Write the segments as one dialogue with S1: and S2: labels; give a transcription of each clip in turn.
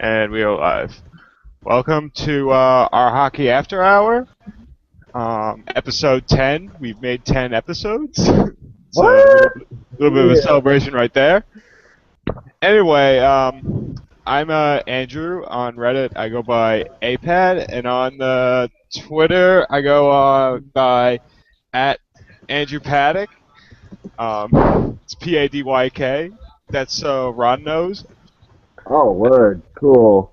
S1: And we are live. Welcome to our Hockey After Hour, episode 10. We've made 10 episodes, so
S2: What?
S1: a little bit of a
S2: Yeah.
S1: celebration right there. Anyway, I'm Andrew on Reddit. I go by APAD, and on the Twitter I go by at Andrew Paddock. It's Padyk. That's so Ron knows.
S2: Oh, word. Cool.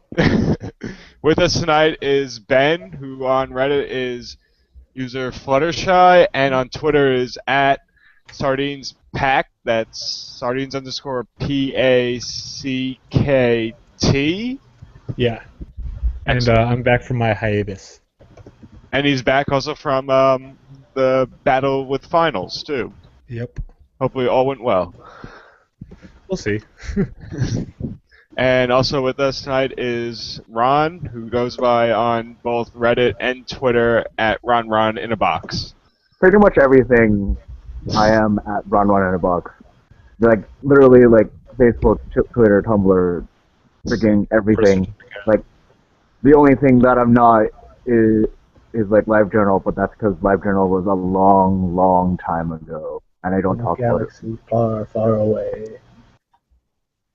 S1: With us tonight is Ben, who on Reddit is user Fluttershy, and on Twitter is at Sardines Pack. That's Sardines underscore PACKT.
S3: Yeah, and
S1: Excellent.
S3: I'm back from my hiatus.
S1: And he's back also from the battle with finals, too.
S3: Yep.
S1: Hopefully, all went well.
S3: We'll see.
S1: And also with us tonight is Ron, who goes by on both Reddit and Twitter at Ron in a box.
S2: Pretty much everything I am at Run in a Box. Like, literally, like, Facebook, Twitter, Tumblr, freaking everything. Like, the only thing that I'm not is like LiveJournal, but that's because LiveJournal was a long, long time ago, and I don't
S4: in a
S2: talk about it.
S4: galaxy far, far away.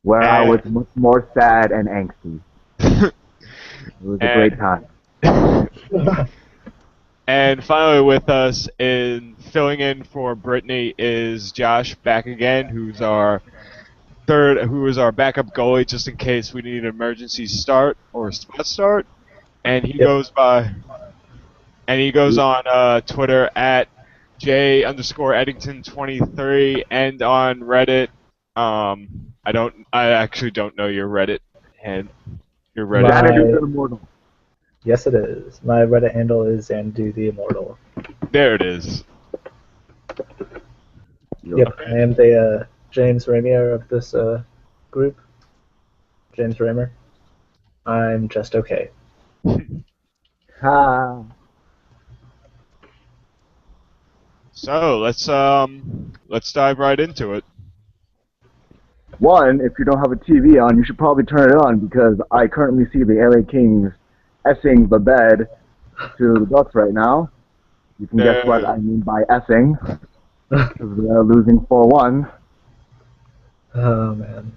S2: Where I
S1: And-
S2: was much more sad and angsty. It was a great time.
S1: And finally with us in filling in for Brittany is Josh back again, who is our backup goalie just in case we need an emergency start or spot start. And he
S4: Yep.
S1: goes on Twitter at J underscore Eddington23 and on Reddit. I actually don't know your Reddit and your Reddit.
S4: Right.
S2: Xanadu the Immortal.
S4: Yes, it is. My Reddit handle is Xanadu the Immortal.
S1: There it is.
S4: Yep, I am the James Ramier of this group. James Raymer. I'm just okay.
S2: Ha.
S1: So let's dive right into it.
S2: One, if you don't have a TV on, you should probably turn it on because I currently see the LA Kings essing the bed to the Ducks right now. You can guess what I mean by essing. Because they're losing 4-1.
S4: Oh, man.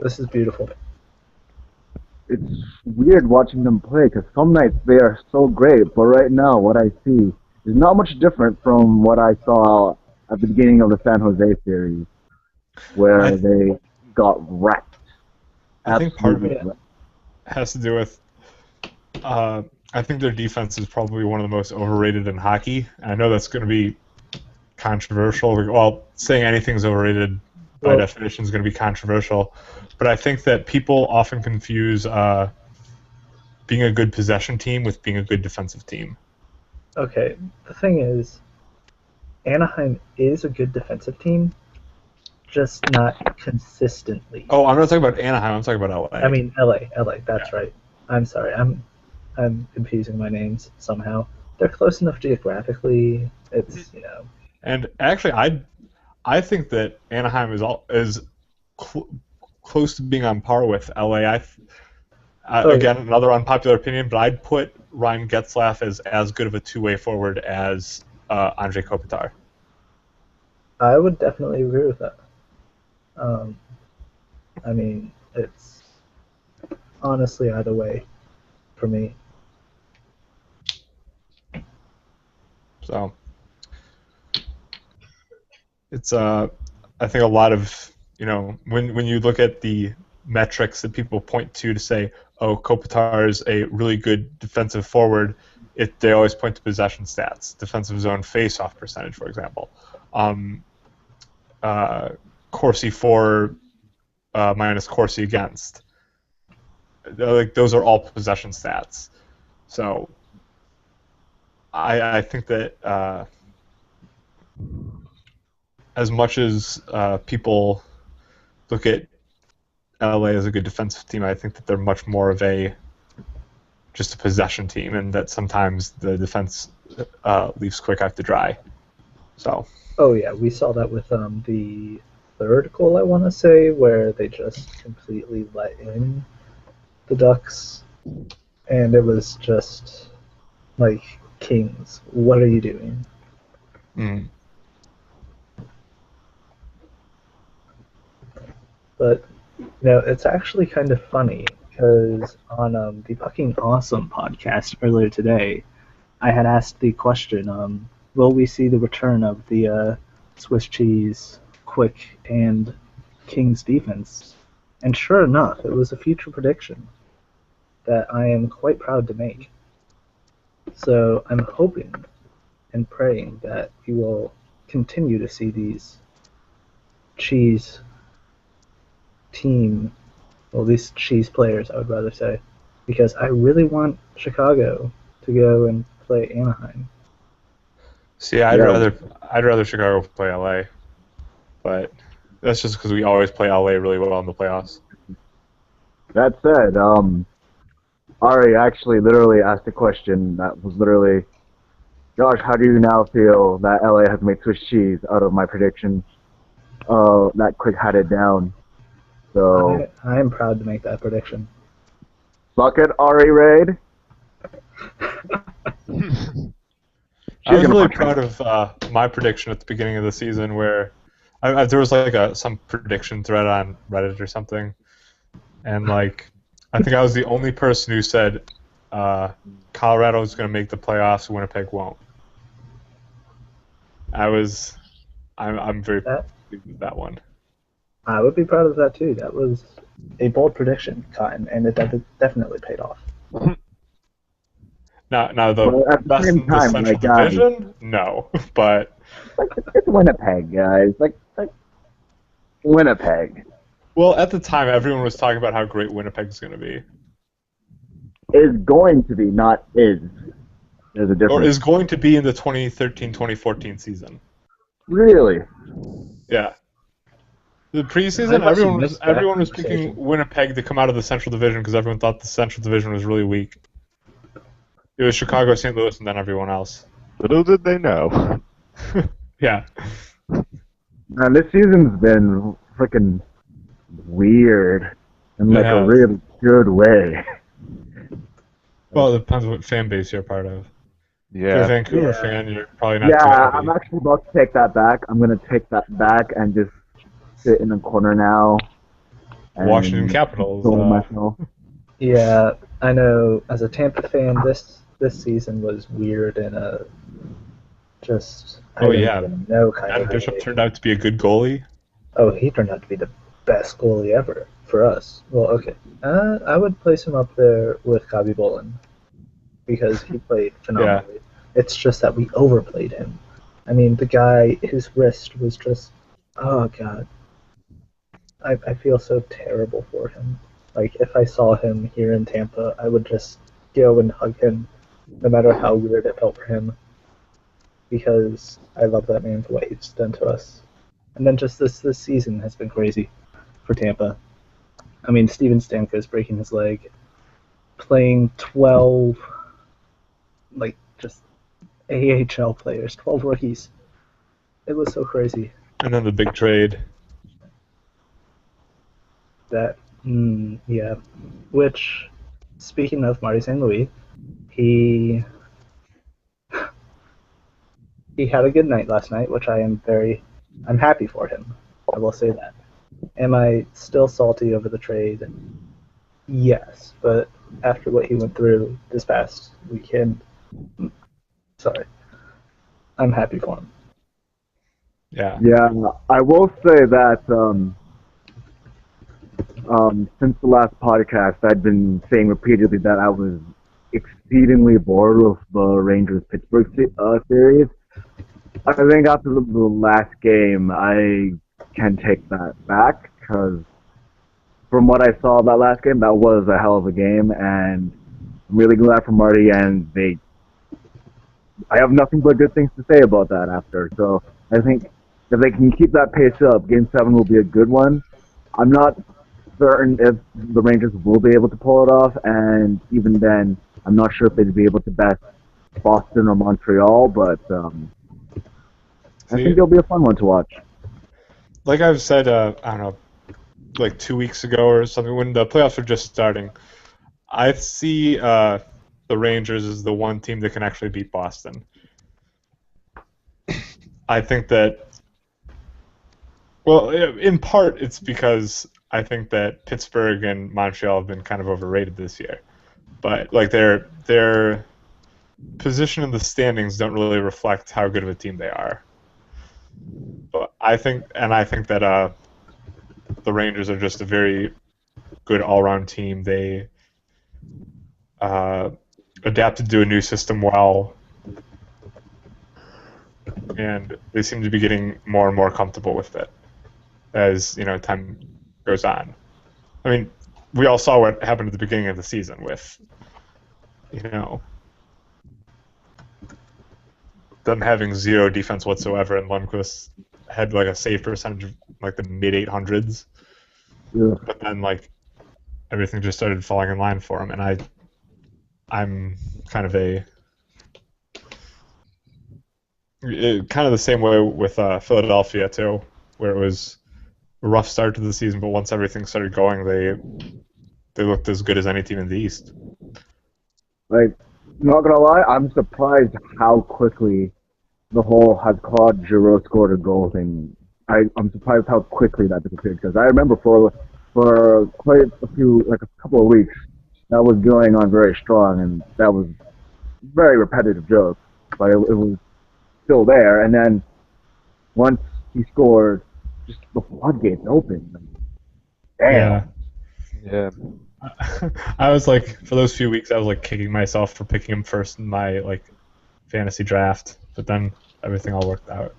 S4: This is beautiful.
S2: It's weird watching them play because some nights they are so great, but right now what I see is not much different from what I saw at the beginning of the San Jose series, where they got wrecked.
S3: I think part of
S2: Absolutely
S3: it
S2: wrecked.
S3: has to do with. I think their defense is probably one of the most overrated in hockey. I know that's going to be controversial. Well, saying anything's overrated by
S4: Well-
S3: definition is going to be controversial, but I think that people often confuse being a good possession team with being a good defensive team.
S4: Okay, the thing is, Anaheim is a good defensive team, just not consistently.
S3: Oh, I'm not talking about Anaheim. I'm talking about LA.
S4: I mean, LA, that's right. I'm sorry, I'm confusing my names somehow. They're close enough geographically. It's,
S3: And actually, I think that Anaheim is close to being on par with LA. Again, another unpopular opinion, but I'd put Ryan Getzlaf as good of a two-way forward as Andrei Kopitar.
S4: I would definitely agree with that. I mean, it's honestly either way for me.
S3: So it's I think a lot of when you look at the metrics that people point to say, oh, Kopitar is a really good defensive forward, they always point to possession stats, defensive zone face-off percentage, for example. Corsi for minus Corsi against. Like those are all possession stats. So I think that as much as people look at LA as a good defensive team, I think that they're much more of just a possession team, and that sometimes the defense leaves quick out to dry. So.
S4: Oh yeah, we saw that with the third goal, I want to say, where they just completely let in the Ducks, and it was just like, Kings, what are you doing?
S3: Mm.
S4: But it's actually kind of funny because on the Fucking Awesome podcast earlier today, I had asked the question, will we see the return of the Swiss cheese, quick, and Kings defense? And sure enough, it was a future prediction that I am quite proud to make. So I'm hoping and praying that we will continue to see these cheese team, well, these cheese players, I would rather say, because I really want Chicago to go and play Anaheim.
S3: See, I'd
S2: Yeah.
S3: rather Chicago play LA, but that's just because we always play LA really well in the playoffs.
S2: That said, Ari actually literally asked a question that was literally, Josh, how do you now feel that LA has made Swiss cheese out of my prediction? That Quick had it down. So,
S4: I am proud to make that prediction.
S2: suck it, Ari Raid.
S3: I was really proud of my prediction at the beginning of the season, where there was like some prediction thread on Reddit or something, and like I think I was the only person who said Colorado is going to make the playoffs, Winnipeg won't. I'm very proud of that one.
S4: I would be proud of that too. That was a bold prediction, Cotton, and it definitely paid off.
S3: Now the
S2: Well, at the
S3: best
S2: same
S3: in the
S2: time,
S3: Central
S2: like, guys-
S3: Division, no, but
S2: It's Winnipeg, guys. Like Winnipeg
S3: well, at the time everyone was talking about how great Winnipeg's going to be,
S2: is going to be, not is. There's a difference.
S3: or is going to be in the 2013-2014 season.
S2: Really?
S3: Yeah. The
S4: I
S3: preseason,
S4: must have
S3: everyone
S4: missed that
S3: was
S4: conversation.
S3: picking Winnipeg to come out of the Central Division because everyone thought the Central Division was really weak. It was Chicago, St. Louis, and then everyone else.
S1: Little did they know.
S3: Yeah.
S2: Man, this season's been freaking weird in like
S3: Yeah.
S2: a really good way.
S3: Well, it depends what fan base you're part of. If you're a
S1: Yeah.
S3: Vancouver
S4: Yeah.
S3: fan, you're probably not too
S2: Yeah,
S3: happy.
S2: I'm actually about to take that back. I'm gonna take that back and just sit in the corner now. and
S3: Washington Capitals.
S2: console myself.
S4: Yeah, I know. As a Tampa fan, this season was weird and just I
S3: Oh,
S4: don't
S3: yeah.
S4: even know kind
S3: Adam
S4: of.
S3: Bishop turned out to be a good goalie.
S4: Oh, he turned out to be the best goalie ever for us. Well, okay. I would place him up there with Kabi Bolin because he played phenomenally. It's just that we overplayed him. I mean, the guy, his wrist was just, oh god. I feel so terrible for him. Like, if I saw him here in Tampa, I would just go and hug him, no matter how weird it felt for him. Because I love that man for what he's done to us. And then just this season has been crazy for Tampa. I mean, Steven Stamkos breaking his leg, playing 12, like, just AHL players, 12 rookies. It was so crazy.
S3: And then the big trade.
S4: That, yeah. Which, speaking of Marty St. Louis, he had a good night last night, which I'm happy for him. I will say that. Am I still salty over the trade? Yes, but after what he went through this past weekend, sorry, I'm happy for him.
S3: Yeah.
S2: Yeah, I will say that since the last podcast, I'd been saying repeatedly that I was exceedingly bored with the Rangers-Pittsburgh series. I think after the last game, I can take that back, because from what I saw that last game, that was a hell of a game, and I'm really glad for Marty, and I have nothing but good things to say about that after. So I think if they can keep that pace up, Game 7 will be a good one. I'm not certain if the Rangers will be able to pull it off, and even then, I'm not sure if they'd be able to best Boston or Montreal, but I think it'll be a fun one to watch.
S3: like I've said, I don't know, like 2 weeks ago or something, when the playoffs were just starting, I see the Rangers as the one team that can actually beat Boston. I think that, well, in part it's because I think that Pittsburgh and Montreal have been kind of overrated this year. But like their position in the standings don't really reflect how good of a team they are. But I think that the Rangers are just a very good all-around team. They adapted to a new system well, and they seem to be getting more and more comfortable with it as time goes on. I mean, we all saw what happened at the beginning of the season with them having zero defense whatsoever, and Lundqvist had like a save percentage of like the mid 800s.
S2: Yeah.
S3: But then like everything just started falling in line for him, and I'm kind of the same way with Philadelphia too, where it was a rough start to the season, but once everything started going, they looked as good as any team in the East.
S2: Like, not gonna lie, I'm surprised how quickly the whole has Claude Giroux scored a goal thing. I'm surprised how quickly that disappeared, because I remember for quite a couple of weeks, that was going on very strong, and that was very repetitive joke, but it was still there. And then once he scored, just the floodgates opened. Damn.
S1: Yeah.
S3: I was like, for those few weeks, I was like kicking myself for picking him first in my like fantasy draft, but then everything all worked out.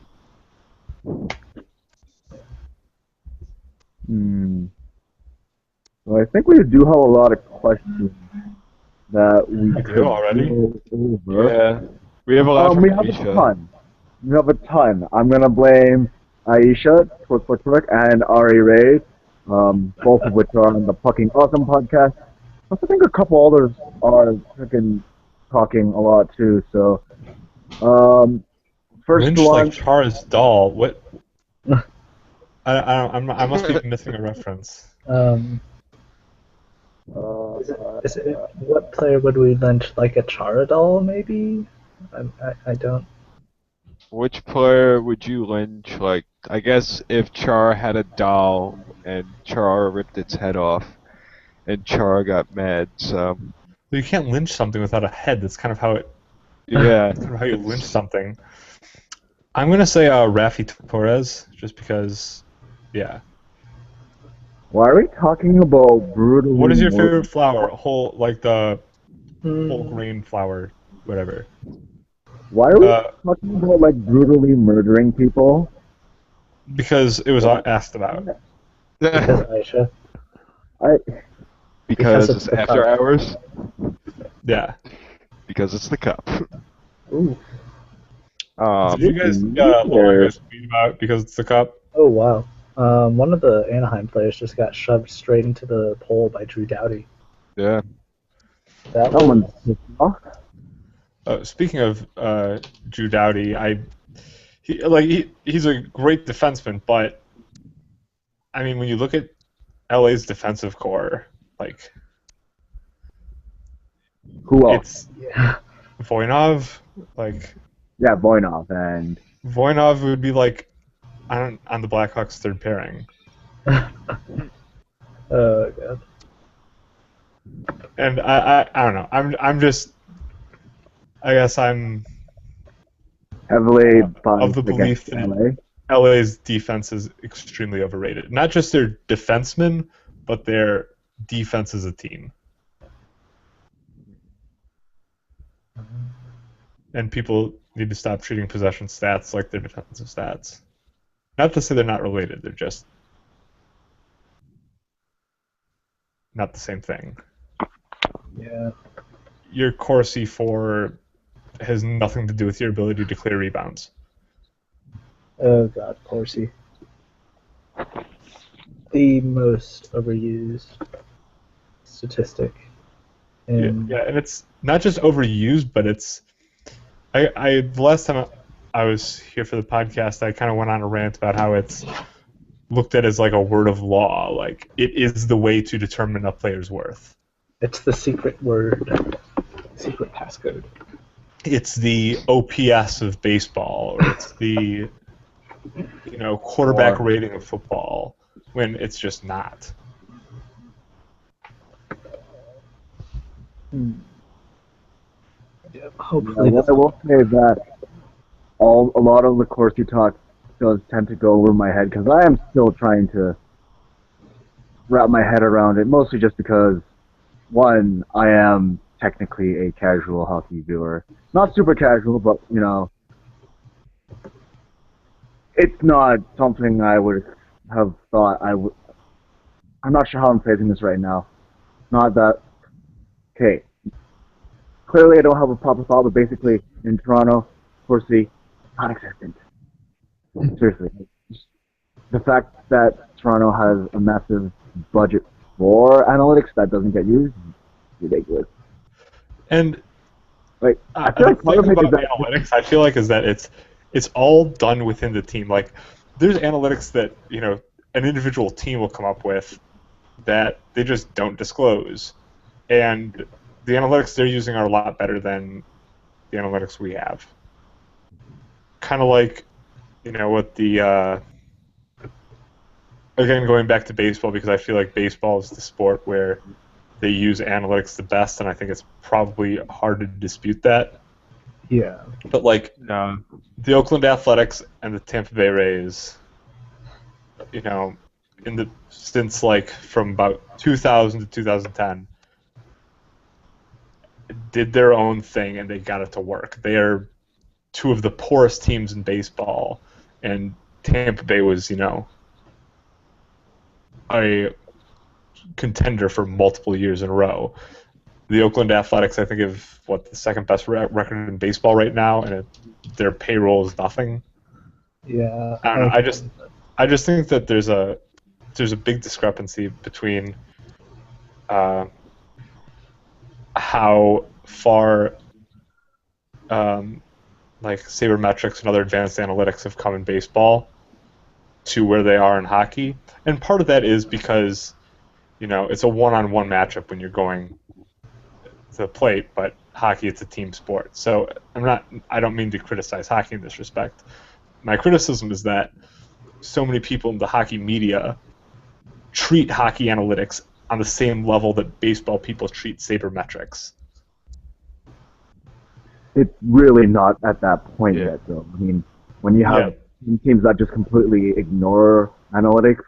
S2: Well, I think we do have a lot of questions that we
S3: do
S2: could
S3: already?
S2: go over.
S1: Yeah. We have a lot from
S2: We have
S1: Aisha.
S2: a ton. We have a ton. I'm gonna blame Aisha, Twick, and Ari Ray, both of which are on the Fucking Awesome podcast. I think a couple others are freaking talking a lot too. So, first
S3: Lynch
S2: one.
S3: like Char's doll. What? I must be missing a reference.
S4: Is it what player would we lynch, like a Chara doll, maybe? I don't.
S1: Which player would you lynch? Like, I guess if Char had a doll and Char ripped its head off, and Char got mad, so
S3: You can't lynch something without a head. That's kind of how it.
S1: yeah.
S3: Kind of how you lynch something. I'm gonna say Rafi Torres, just because. Yeah.
S2: Why are we talking about brutal?
S3: What is your favorite flower? Whole the whole grain flower, whatever.
S2: Why are we talking about like brutally murdering people?
S3: Because it was asked about.
S4: Because Aisha.
S1: Because
S4: it's
S1: it's
S4: the
S1: after
S4: cup.
S1: hours.
S3: Yeah.
S1: Because it's the cup.
S4: Ooh.
S3: Did you guys tweet about because it's the cup?
S4: Oh wow. One of the Anaheim players just got shoved straight into the pole by Drew Doughty.
S1: Yeah.
S4: That was,
S2: Someone.
S3: Speaking of Drew Doughty, he's a great defenseman, but I mean, when you look at LA's defensive core, like
S2: Who else?
S4: yeah.
S3: Voinov, like
S2: Yeah, Voinov and
S3: Voinov would be like on the Blackhawks third pairing.
S4: Oh god.
S3: And I don't know. I'm just. I guess I'm
S2: heavily
S3: of the belief
S2: against
S3: that
S2: LA.
S3: LA's defense is extremely overrated. Not just their defensemen, but their defense as a team. And people need to stop treating possession stats like their defensive stats. Not to say they're not related, they're just not the same thing.
S4: Yeah.
S3: Your core C4 has nothing to do with your ability to clear rebounds.
S4: Oh god, Corsi. The most overused statistic.
S3: Yeah, and it's not just overused, but it's. The last time I was here for the podcast, I kind of went on a rant about how it's looked at as like a word of law. Like it is the way to determine a player's worth.
S4: It's the secret word, secret passcode.
S3: It's the OPS of baseball, or it's the quarterback rating of football, when it's just not.
S4: Yeah, hopefully,
S2: I will say that a lot of the Corsi talk does tend to go over my head because I am still trying to wrap my head around it, mostly just because, one, I am technically a casual hockey viewer. Not super casual, but, it's not something I would have thought I would... I'm not sure how I'm phrasing this right now. Not that... Okay. Clearly I don't have a proper thought, but basically, in Toronto, Corsi, non-existent. Seriously. The fact that Toronto has a massive budget for analytics that doesn't get used is ridiculous.
S3: And
S2: like, I feel like part of it is that
S3: analytics, I feel like, is that it's all done within the team. Like, there's analytics that an individual team will come up with that they just don't disclose, and the analytics they're using are a lot better than the analytics we have. Kind of like, with the again, going back to baseball, because I feel like baseball is the sport where they use analytics the best, and I think it's probably hard to dispute that.
S4: Yeah.
S3: But the Oakland Athletics and the Tampa Bay Rays, since from about 2000 to 2010, did their own thing and they got it to work. They are two of the poorest teams in baseball, and Tampa Bay was, a contender for multiple years in a row. The Oakland Athletics, I think, have the second best record in baseball right now, and their payroll is nothing.
S4: Yeah.
S3: I don't know. I just think that there's a big discrepancy between how far sabermetrics and other advanced analytics have come in baseball to where they are in hockey, and part of that is because it's a one-on-one matchup when you're going to the plate, but hockey, it's a team sport. So I don't mean to criticize hockey in this respect. My criticism is that so many people in the hockey media treat hockey analytics on the same level that baseball people treat sabermetrics.
S2: It's really not at that point yet, though. I mean, when you have teams that just completely ignore analytics,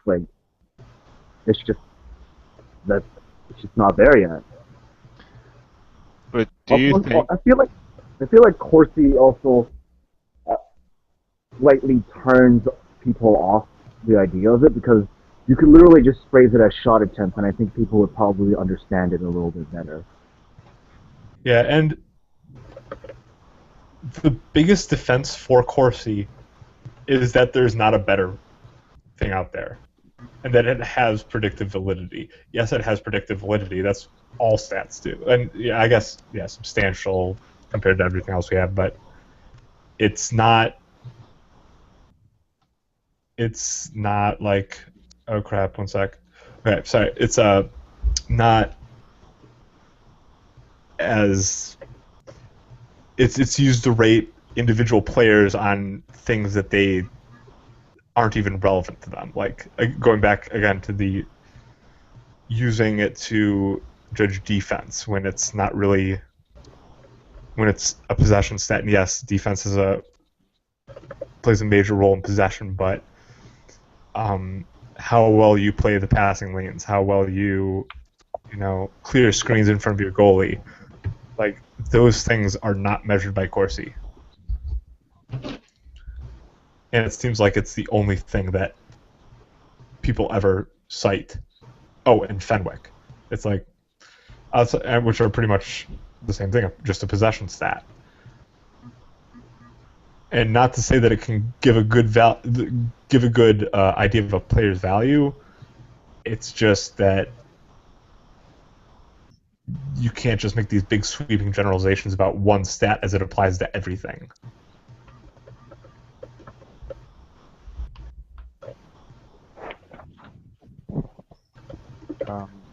S2: it's just not there yet.
S1: But do you think?
S2: I feel like Corsi also slightly turns people off the idea of it, because you could literally just phrase it as shot attempts, and I think people would probably understand it a little bit better.
S3: Yeah, and the biggest defense for Corsi is that there's not a better thing out there, and that it has predictive validity. Yes, it has predictive validity. That's all stats do. And I guess, substantial compared to everything else we have, but it's not like, oh crap, one sec. Okay, sorry. It's not as it's used to rate individual players on things that they aren't even relevant to them. Like, going back again to the using it to judge defense when it's not really, when it's a possession stat. And yes, defense plays a major role in possession, but how well you play the passing lanes, how well you clear screens in front of your goalie, those things are not measured by Corsi. And it seems like it's the only thing that people ever cite. Oh, and Fenwick. It's which are pretty much the same thing, just a possession stat. And not to say that it can give a good idea of a player's value. It's just that you can't just make these big sweeping generalizations about one stat as it applies to everything.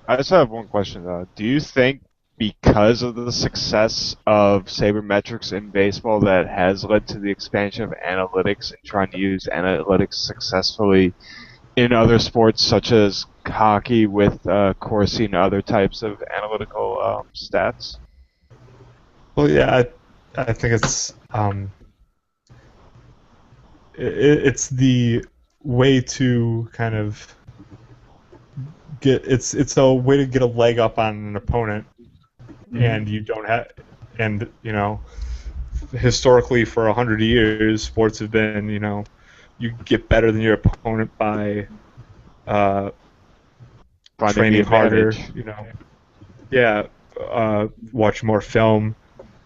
S1: I just have one question though. Do you think because of the success of sabermetrics in baseball that has led to the expansion of analytics and trying to use analytics successfully in other sports such as hockey with Corsi and other types of analytical stats?
S3: Well, yeah, I think it's the way to kind of it's a way to get a leg up on an opponent, and you don't have, and historically for 100 years, sports have been, you get better than your opponent by training harder, watch more film.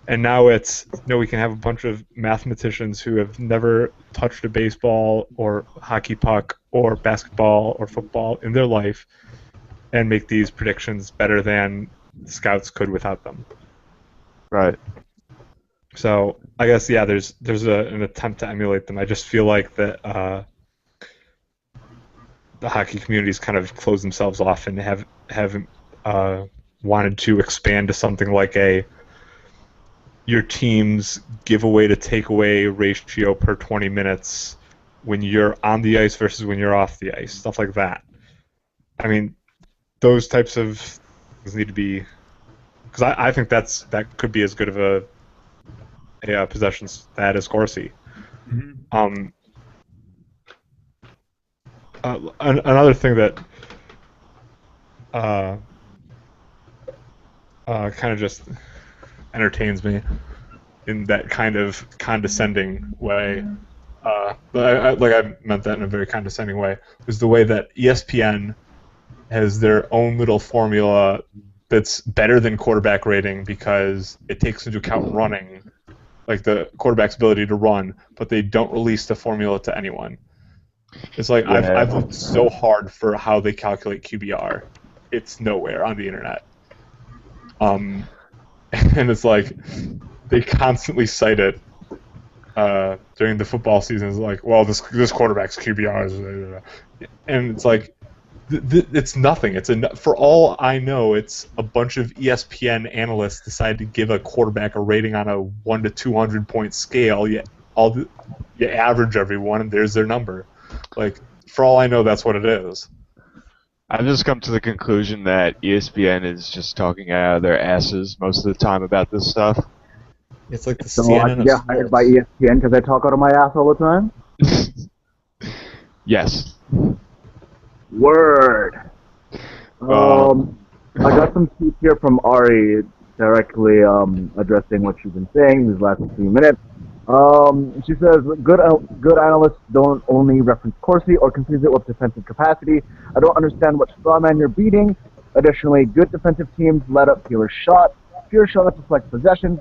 S3: And now it's, we can have a bunch of mathematicians who have never touched a baseball or hockey puck or basketball or football in their life and make these predictions better than scouts could without them.
S1: Right.
S3: So I guess, yeah, there's an attempt to emulate them. I just feel like that the hockey community's kind of closed themselves off and haven't wanted to expand to something like your team's giveaway to takeaway ratio per 20 minutes when you're on the ice versus when you're off the ice, stuff like that. I mean, those types of things need to be, because I think that could be as good of a possession stat as Corsi. Mm-hmm. Another thing that kind of just entertains me in that kind of condescending way, like I meant that in a very condescending way, is the way that ESPN has their own little formula that's better than quarterback rating because it takes into account running, like the quarterback's ability to run, but they don't release the formula to anyone. It's like, yeah. I've looked so hard for how they calculate QBR. It's nowhere on the internet. And it's like, they constantly cite it during the football season. It's like, well, this quarterback's QBR is... And it's like, it's nothing. For all I know, it's a bunch of ESPN analysts decide to give a quarterback a rating on a 1 to 200 point scale. You average everyone, and there's their number. Like, for all I know, that's what it is.
S1: I've just come to the conclusion that ESPN is just talking out of their asses most of the time about this stuff.
S3: It's like the
S2: CNN I get hired by ESPN because I talk out of my ass all the time?
S1: Yes.
S2: Word. I got some tweets here from Ari directly addressing what she's been saying these last few minutes. She says, good analysts don't only reference Corsi or confuse it with defensive capacity. I don't understand what strawman you're beating. Additionally, good defensive teams let up fewer shots. Fewer shots reflect possessions.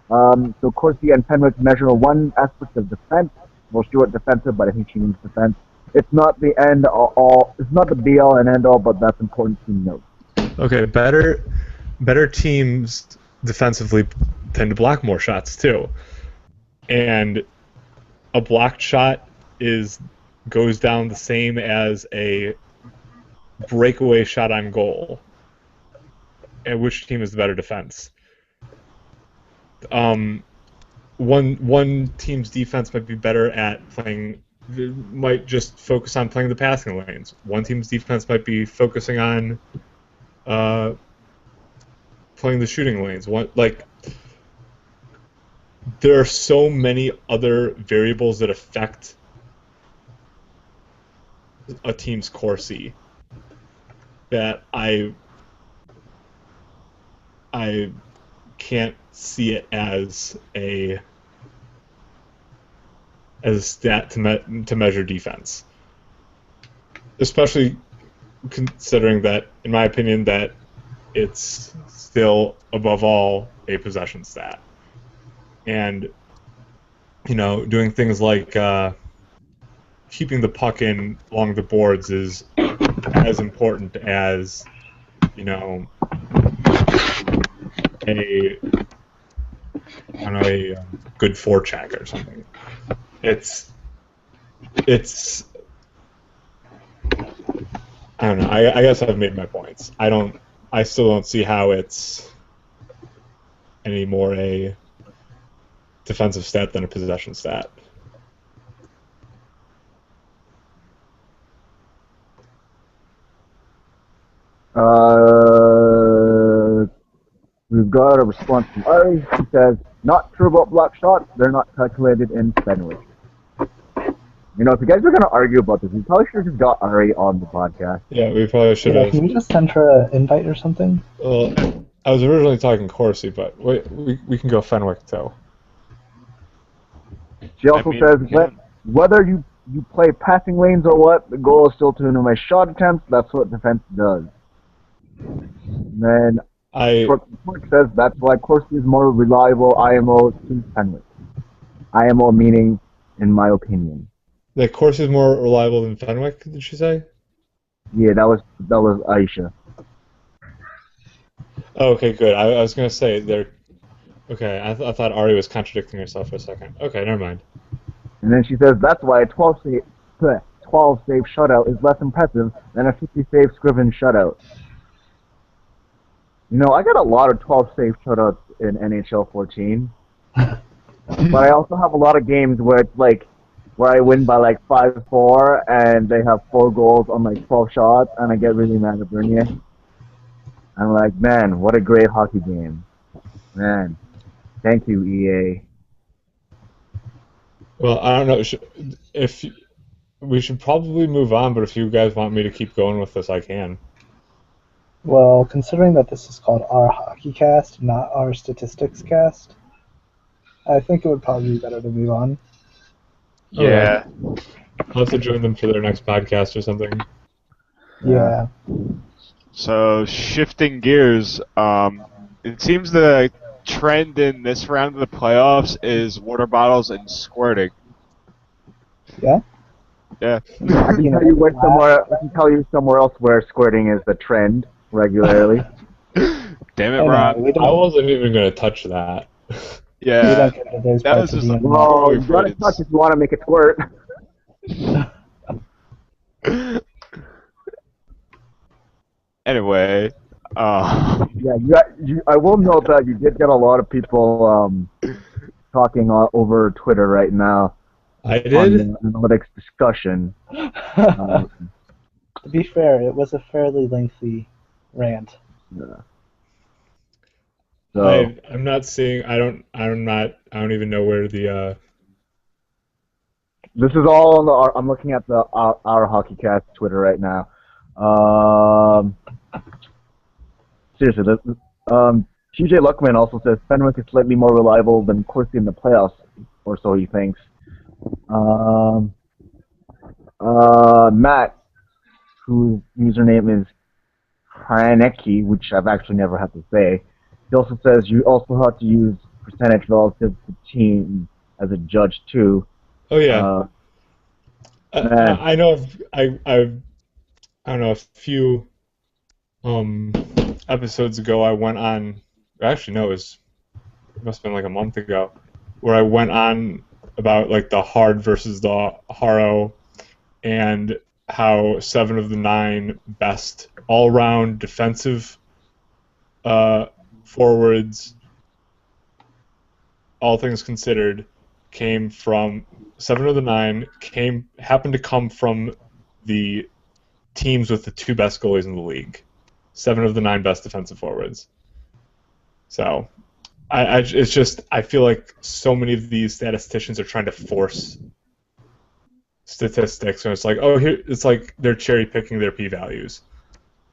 S2: So Corsi and Fenwick measure one aspect of defense. Well, she went defensive, but I think she means defense. It's not the end all. It's not the be all and end all, but that's important to note.
S3: Okay, better teams defensively tend to block more shots too, and a blocked shot goes down the same as a breakaway shot on goal. And which team is the better defense? One team's defense might be better at playing. Might just focus on playing the passing lanes. One team's defense might be focusing on playing the shooting lanes. There are so many other variables that affect a team's Corsi that I can't see it as a stat to measure defense, especially considering that, in my opinion, that it's still above all a possession stat. And doing things like keeping the puck in along the boards is as important as a good forecheck or something. I don't know. I guess I've made my points. I still don't see how it's any more a defensive stat than a possession stat.
S2: We've got a response from Ari. He says, not true about block shots. They're not calculated in Fenwick. You know, if you guys are going to argue about this, we probably should have just got Ari on the podcast.
S3: Yeah, we probably should
S4: Yeah,
S3: have.
S4: can we just send her an invite or something?
S3: Well, I was originally talking Corsi, but we can go Fenwick too.
S2: She also says, whether you play passing lanes or what, the goal is still to minimize shot attempts. That's what defense does. And then Mark says that's why Corsi is more reliable IMO to Fenwick. IMO meaning, in my opinion.
S3: That Corsi is more reliable than Fenwick, did she say?
S2: Yeah, that was Aisha.
S3: Oh, okay, good. I was gonna say they're. Okay, I thought Ari was contradicting herself for a second. Okay, never mind.
S2: And then she says that's why a 12 save shutout is less impressive than a 50 save Scriven shutout. You know, I got a lot of 12 save shutouts in NHL 14, but I also have a lot of games where it's like where I win by like 5-4 and they have 4 goals on like 12 shots, and I get really mad at Bernier. I'm like, man, what a great hockey game, man. Thank you, EA.
S3: Well, I don't know if we should probably move on, but if you guys want me to keep going with this, I can.
S4: Well, considering that this is called our hockey cast, not our statistics cast, I think it would probably be better to move on.
S1: Yeah.
S3: I'll have to join them for their next podcast or something.
S4: Yeah.
S1: So shifting gears, it seems the trend in this round of the playoffs is water bottles and squirting.
S4: Yeah?
S1: Yeah.
S2: I can tell you somewhere else where squirting is the trend regularly.
S1: Damn it, Ron.
S3: I wasn't even going to touch that.
S1: Yeah.
S4: That
S1: was just like,
S2: well, you gotta touch if you want to make it squirt.
S1: Anyway,
S2: Yeah, I will note that you did get a lot of people talking over Twitter right now.
S3: I did?
S2: On the analytics discussion.
S4: To be fair, it was a fairly lengthy rant.
S2: Yeah. So
S3: I'm not seeing. I don't even know where the.
S2: This is all on the. I'm looking at the our Hockey Cast Twitter right now. Seriously, TJ Luckman also says Fenwick is slightly more reliable than Corsi in the playoffs, or so he thinks. Matt, whose username is Haneki, which I've actually never had to say, he also says you also have to use percentage relative to team as a judge too.
S3: Oh yeah. I know. I don't know. A few episodes ago, I went on. Actually, no, it must have been like a month ago, where I went on about like the hard versus the Haro, and how 7 of the 9 best all-round defensive forwards, all things considered, came from 7 of the 9 happened to come from the teams with the 2 best goalies in the league. 7 of the 9 best defensive forwards. So, it's just I feel like so many of these statisticians are trying to force statistics, and it's like, oh, here it's like they're cherry picking their p-values.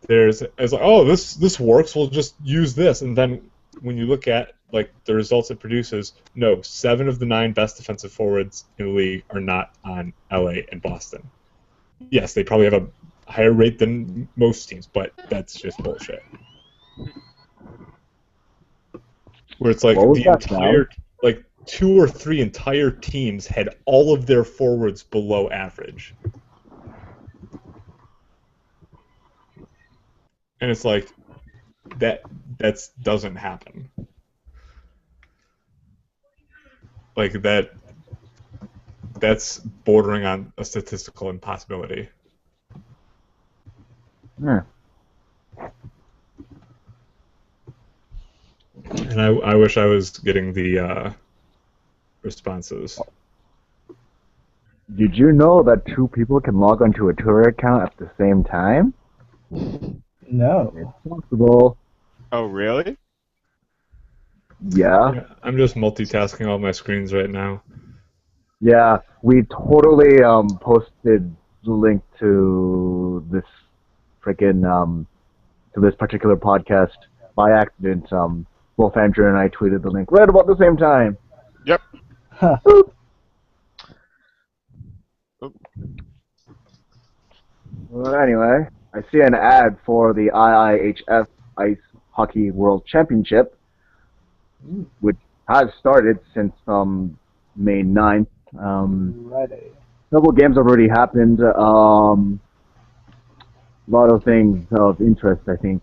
S3: It's like, oh, this works, we'll just use this, and then when you look at like the results it produces, no, 7 of the 9 best defensive forwards in the league are not on LA and Boston. Yes, they probably have a higher rate than most teams, but that's just bullshit. Where it's like the entire, like 2 or 3 entire teams had all of their forwards below average. And it's like that doesn't happen. Like that's bordering on a statistical impossibility.
S2: Yeah.
S3: And I wish I was getting the responses.
S2: Did you know that two people can log onto a Twitter account at the same time?
S4: No.
S2: It's possible.
S1: Oh, really?
S2: Yeah.
S3: Yeah, I'm just multitasking all my screens right now.
S2: Yeah, we totally posted the link to this freaking to this particular podcast by accident. Both Andrew and I tweeted the link right about the same time.
S1: Yep.
S4: Huh.
S2: Well, anyway, I see an ad for the IIHF Ice Hockey World Championship, which has started since May 9th.
S4: Friday.
S2: Several games have already happened. A lot of things of interest, I think.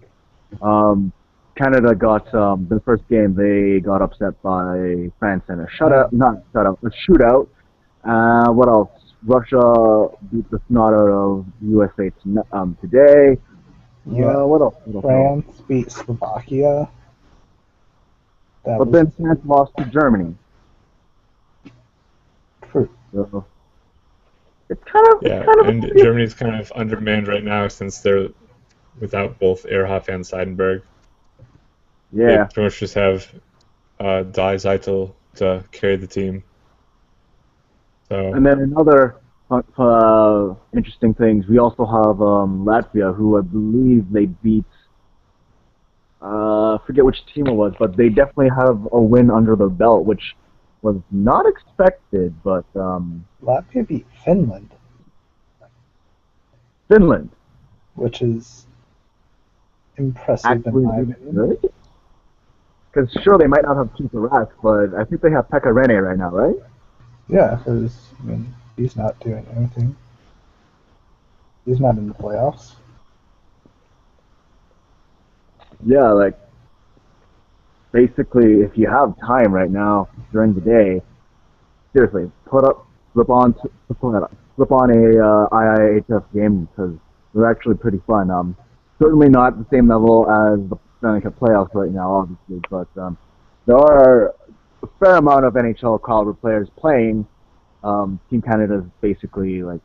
S2: Canada got the first game. They got upset by France in a shutout, not shutout, a shootout. What else? Russia beat the snot out of USA today.
S4: Yeah.
S2: What else? What else?
S4: France beat Slovakia. That
S2: But
S4: was
S2: then France lost to Germany.
S4: true.
S2: So it's kind of
S3: Yeah, and Germany's kind of undermanned right now since they're without both Ehrhoff and Seidenberg. They
S2: yeah.
S3: pretty much just have Die Zeitel to carry the team. So
S2: And then another interesting things. We also have Latvia, who I believe they beat. I forget which team it was, but they definitely have a win under their belt, which was not expected. But
S4: Latvia beat Finland,
S2: Finland
S4: which is impressive
S2: actually
S4: in my
S2: did
S4: opinion.
S2: good. Because sure, they might not have Keith Rask, but I think they have Pekka Rinne right now, right?
S4: Yeah, because he's not doing anything. He's not in the playoffs.
S2: Yeah, like basically, if you have time right now during the day, seriously, flip on a IIHF game because they're actually pretty fun. Certainly not the same level as the Stanley Cup playoffs right now, obviously, but there are a fair amount of NHL caliber players playing. Team Canada is basically like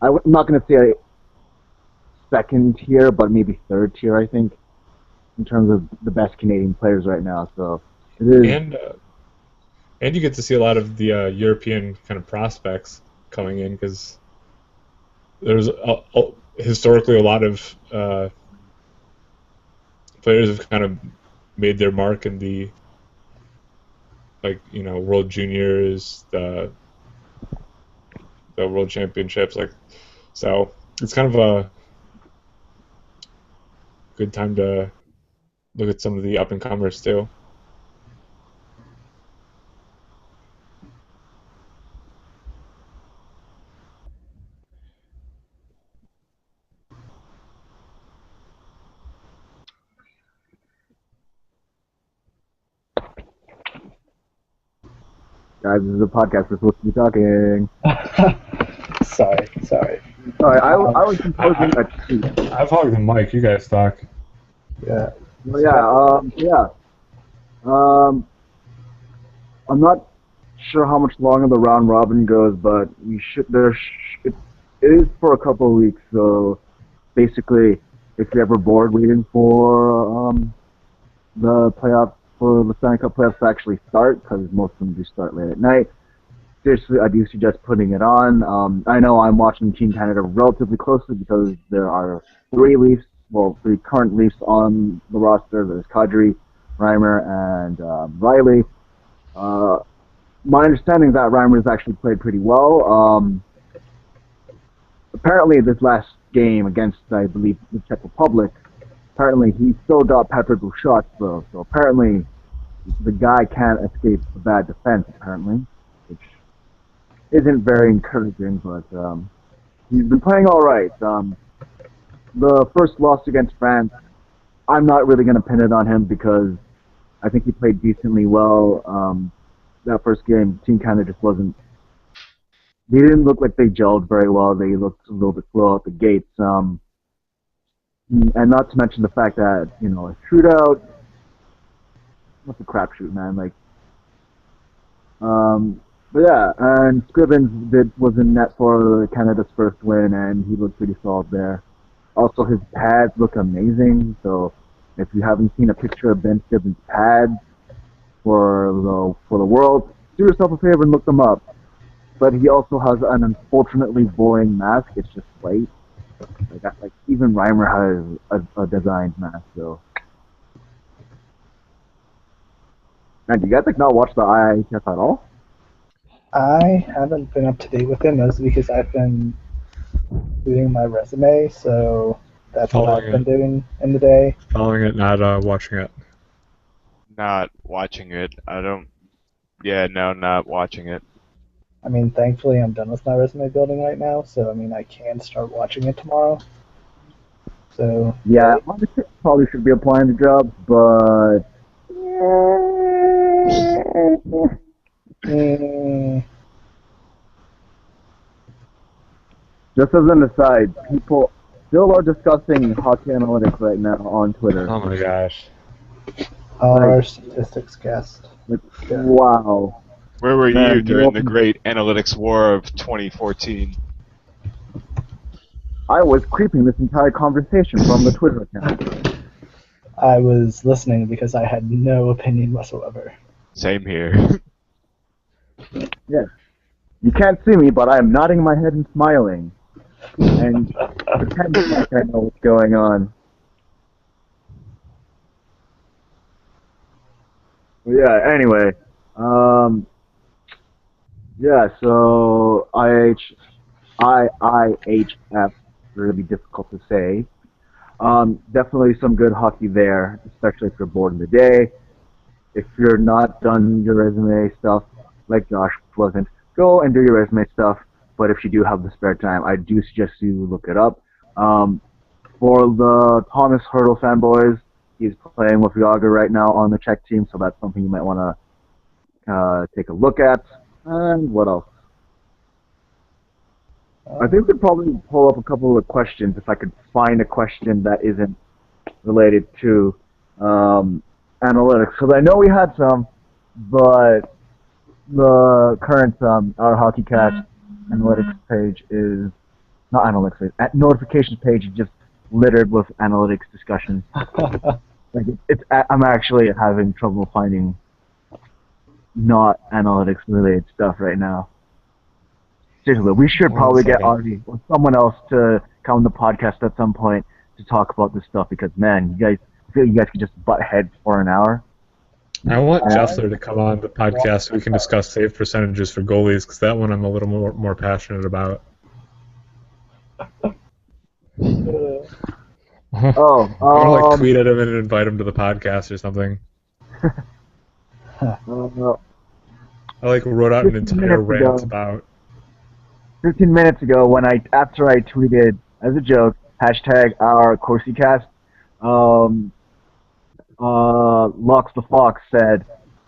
S2: I'm not going to say second tier, but maybe third tier, I think, in terms of the best Canadian players right now. So it is.
S3: and you get to see a lot of the European kind of prospects coming in because there's historically a lot of players have kind of made their mark in the World Juniors, the World Championships, so it's kind of a good time to look at some of the up and comers too.
S2: Guys, this is a podcast. We're supposed to be talking.
S4: Sorry.
S2: Sorry, I was composing a tweet.
S3: I've hogged the mic. You guys talk.
S4: Yeah.
S2: I'm not sure how much longer the round robin goes, but it is for a couple of weeks. So basically, if you're ever bored waiting for the playoff for the Stanley Cup playoffs to actually start, because most of them do start late at night, seriously, I do suggest putting it on. I know I'm watching Team Canada relatively closely because there are three current Leafs on the roster. There's Kadri, Reimer, and Riley. My understanding is that Reimer has actually played pretty well. Apparently, this last game against, I believe, the Czech Republic, apparently he still got Patrick Bouchard, so apparently the guy can't escape a bad defense, apparently, which isn't very encouraging, but he's been playing all right. The first loss against France, I'm not really going to pin it on him because I think he played decently well. That first game, Team Canada just wasn't. They didn't look like they gelled very well. They looked a little bit slow out the gates. And not to mention the fact that, you know, a shootout, what's a crapshoot, man? Like, but yeah, and Scrivens was in net for Canada's first win, and he looked pretty solid there. Also, his pads look amazing, so if you haven't seen a picture of Ben Scrivens' pads for the World, do yourself a favor and look them up. But he also has an unfortunately boring mask. It's just white. Like even Reimer has a designed mask, so. And do you guys not watch the IIHF at all?
S4: I haven't been up to date with it, mostly because I've been doing my resume, so that's what I've been doing in the day.
S3: Following it, not watching it.
S1: Not watching it. I don't. Yeah, no, not watching it.
S4: I mean, thankfully I'm done with my resume building right now, so I mean I can start watching it tomorrow. So
S2: yeah, I probably should be applying to jobs, but just as an aside, people still are discussing hockey analytics right now on Twitter.
S3: Oh my gosh.
S4: Our statistics guest.
S2: Wow.
S1: Where were you during the great analytics war of 2014?
S2: I was creeping this entire conversation from the Twitter account.
S4: I was listening because I had no opinion whatsoever.
S1: Same here.
S2: Yeah. You can't see me, but I am nodding my head and smiling. And pretending like I know what's going on. Yeah, anyway. Yeah, so IIHF, really difficult to say. Definitely some good hockey there, especially if you're bored in the day. If you're not done your resume stuff, like Josh wasn't, go and do your resume stuff. But if you do have the spare time, I do suggest you look it up. For the Thomas Hertl fanboys, he's playing with Yager right now on the Czech team, so that's something you might want to take a look at. And what else? I think we could probably pull up a couple of questions if I could find a question that isn't related to analytics. Because I know we had some, but the current our HockeyCast analytics page is not analytics page. Notifications page is just littered with analytics discussions. Like I'm actually having trouble finding not analytics related stuff right now. Seriously, we should probably get Artie or someone else to come on the podcast at some point to talk about this stuff because, man, I feel you guys could just butt heads for an hour.
S3: I want Jessler to come on the podcast so we can discuss save percentages for goalies because that one I'm a little more passionate about. Or tweet at him and invite him to the podcast or something. I wrote out an entire rant about.
S2: 15 minutes ago, after I tweeted as a joke #our CorsiCast, Lux the Fox said,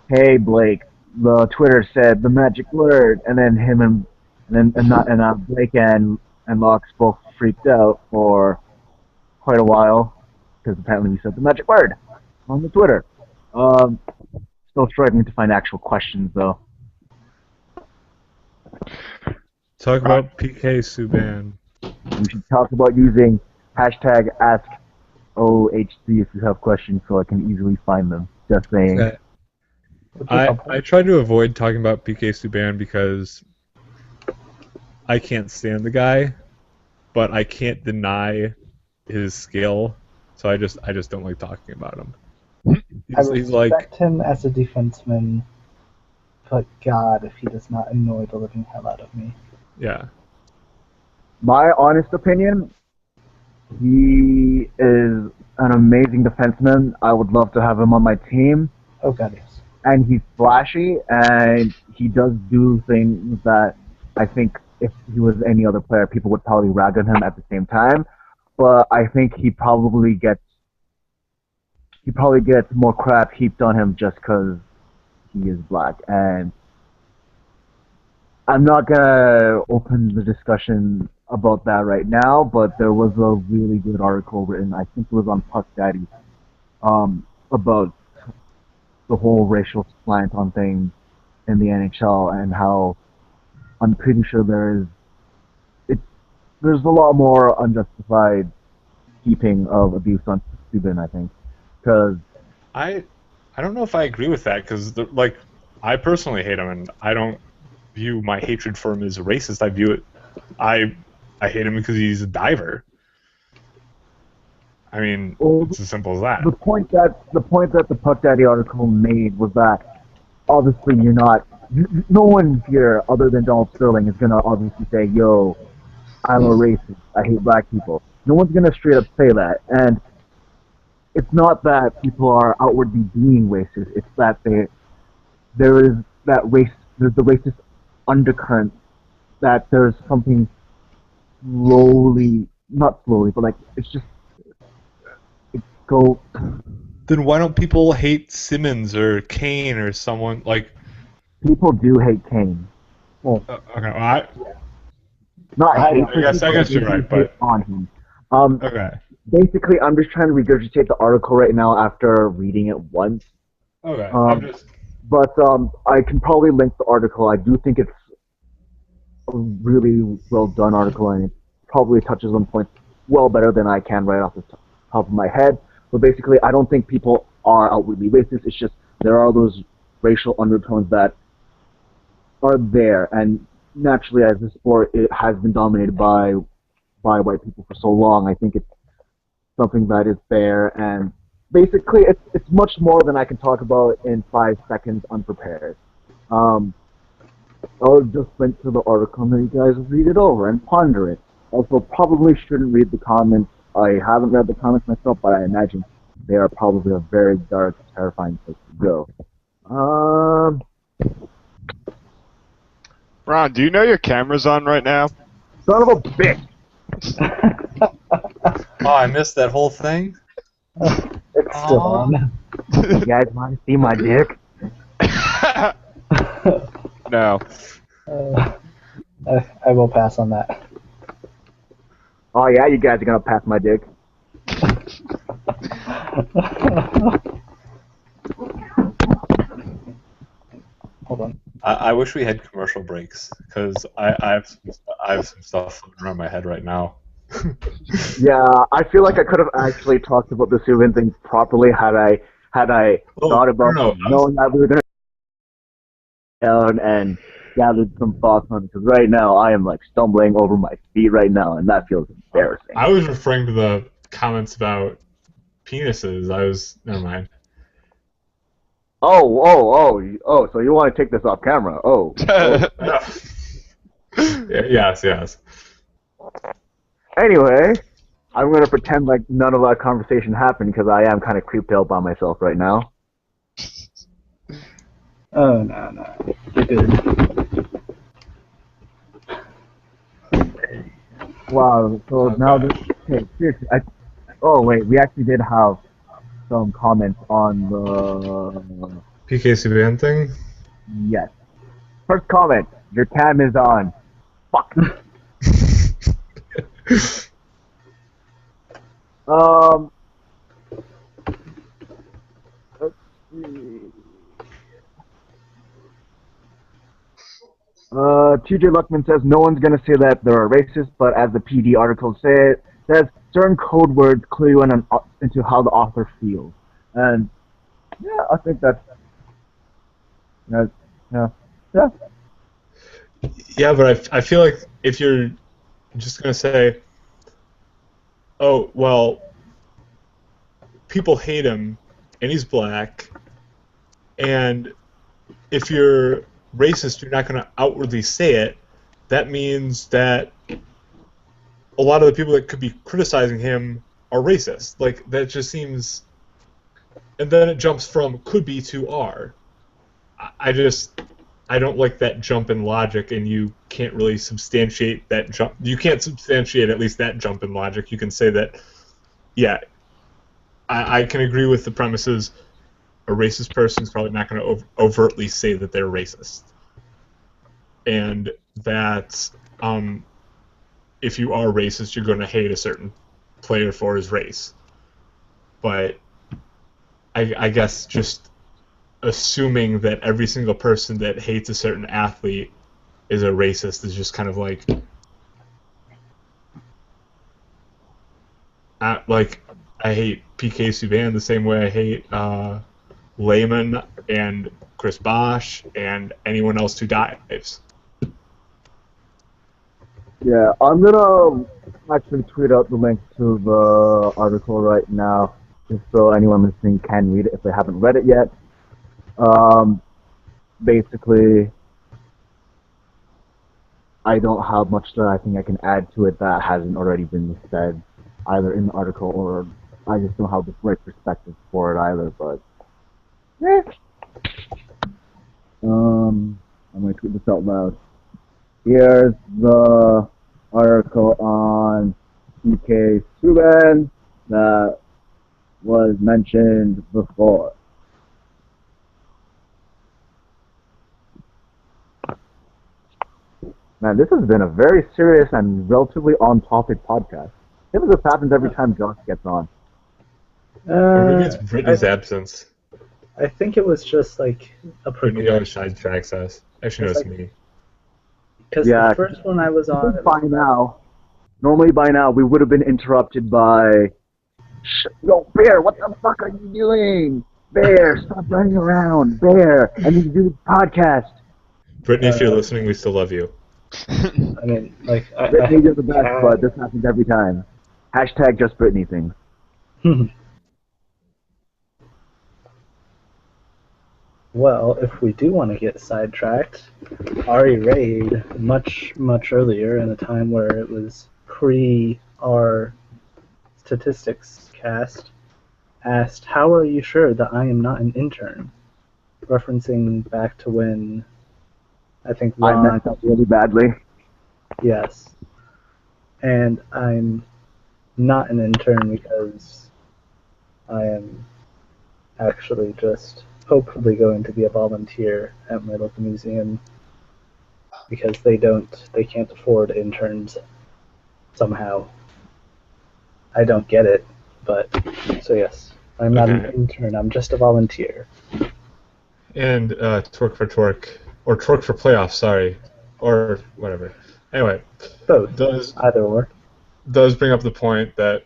S2: "Hey Blake, the Twitter said the magic word," and then Blake and Lux both freaked out for quite a while because apparently we said the magic word on the Twitter. Still struggling to find actual questions though.
S3: Talk about PK Subban.
S2: We should talk about using #AskOHC if you have questions so I can easily find them. Just saying.
S3: Okay. I try to avoid talking about PK Subban because I can't stand the guy, but I can't deny his skill, so I just don't like talking about him.
S4: I respect him as a defenseman, but God, if he does not annoy the living hell out of me.
S3: Yeah.
S2: My honest opinion, he is an amazing defenseman. I would love to have him on my team.
S4: Oh God, yes.
S2: And he's flashy, and he does do things that I think if he was any other player, people would probably rag on him at the same time. But I think he probably gets more crap heaped on him just because he is black. And I'm not gonna open the discussion about that right now, but there was a really good article written, I think it was on Puck Daddy, about the whole racial slant on things in the NHL and how I'm pretty sure there's a lot more unjustified heaping of abuse on Subban, I think, because
S3: I don't know if I agree with that because like I personally hate him and I don't view my hatred for him as racist. I view it I hate him because he's a diver. I mean,
S2: well,
S3: it's as simple as that.
S2: the point that the Puck Daddy article made was that obviously you're not. No one here other than Donald Sterling is gonna obviously say, "Yo, I'm a racist. I hate black people." No one's gonna straight up say that, and it's not that people are outwardly being racist. It's that there is that race. There's the racist undercurrent. That there's something slowly, not slowly, but like it's just go.
S3: Then why don't people hate Simmons or Kane or someone like?
S2: People do hate Kane.
S3: Okay, well,
S2: Not hate.
S3: I guess you're right, but
S2: on him.
S3: okay,
S2: Basically, I'm just trying to regurgitate the article right now after reading it once.
S3: okay.
S2: But I can probably link the article. I do think it's a really well done article, and it probably touches on points well better than I can right off the top of my head. But basically, I don't think people are outwardly racist. It's just there are those racial undertones that are there, and naturally, as the sport, it has been dominated by white people for so long. I think it's something that is there, and basically, it's much more than I can talk about in 5 seconds unprepared. I'll just link to the article and then you guys read it over and ponder it. Also, probably shouldn't read the comments. I haven't read the comments myself, but I imagine they are probably a very dark, terrifying place to go.
S1: Ron, do you know your camera's on right now?
S2: Son of a bitch!
S3: Oh, I missed that whole thing.
S4: It's still on.
S2: You guys want to see my dick?
S1: No.
S4: I will pass on that.
S2: Oh yeah, you guys are gonna pass my dick.
S4: Hold on.
S3: I wish we had commercial breaks because I have some stuff floating around my head right now.
S2: Yeah, I feel like I could have actually talked about the Subban thing properly had I thought about knowing that we were gonna down and gathered some thoughts on it. Because right now I am like stumbling over my feet right now, and that feels embarrassing.
S3: I was referring to the comments about penises. Never mind.
S2: Oh! So you want to take this off camera? Oh.
S3: Yes.
S2: Anyway, I'm gonna pretend like none of that conversation happened because I am kind of creeped out by myself right now.
S4: Oh, no. You're good.
S2: Wow. So now okay, seriously. Oh wait, we actually did have some comments on the.
S3: PK Subban thing.
S2: Yes. First comment. Your cam is on. Fuck. Let's see. TJ Luckman says no one's gonna say that they're racist, but as the PD article says certain code words clearly went into how the author feels, and yeah, I think that's yeah.
S3: Yeah, but I feel like if you're just gonna say, oh well, people hate him, and he's black, and if you're racist, you're not going to outwardly say it. That means that a lot of the people that could be criticizing him are racist. Like, that just seems... And then it jumps from could be to are. I don't like that jump in logic, and you can't really substantiate that jump. You can't substantiate at least that jump in logic. You can say that, yeah, I can agree with the premises. A racist person is probably not going to overtly say that they're racist. And that if you are racist, you're going to hate a certain player for his race. But I guess just assuming that every single person that hates a certain athlete is a racist is just kind of like I hate PK Subban the same way I hate Lehman and Chris Bosh and anyone else who dives.
S2: Yeah, I'm gonna actually tweet out the link to the article right now, just so anyone listening can read it if they haven't read it yet. Basically, I don't have much that I think I can add to it that hasn't already been said, either in the article or I just don't have the right perspective for it either. But I'm gonna tweet this out loud. Here's the article on PK Subban that was mentioned before. Man, this has been a very serious and relatively on-topic podcast. I think this happens every time Josh gets on.
S3: Or maybe it's Brittany's absence.
S4: I think it was just like a
S3: Brittany always sidetracks us. Actually, no, it's me.
S4: Because the first one I was on...
S2: Normally by now, we would have been interrupted by... Yo, Bear, what the fuck are you doing? Bear, stop running around. Bear, I need to do the podcast.
S3: Brittany, if you're listening, we still love you.
S4: I mean, like...
S2: Brittany does the best, but this happens every time. Hashtag just Brittany things.
S4: Well, if we do want to get sidetracked, Ari Raid, much earlier in a time where it was pre our statistics cast, asked, "How are you sure that I am not an intern?" Referencing back to when I think Ron...
S2: I messed up really badly.
S4: Yes. And I'm not an intern because I am actually just hopefully going to be a volunteer at my local museum because they can't afford interns somehow. I don't get it, but so yes, I'm not an intern, I'm just a volunteer.
S3: And Twerk for Twerk, or Twerk for Playoffs, sorry, or whatever. Anyway,
S4: both, either or.
S3: Does bring up the point that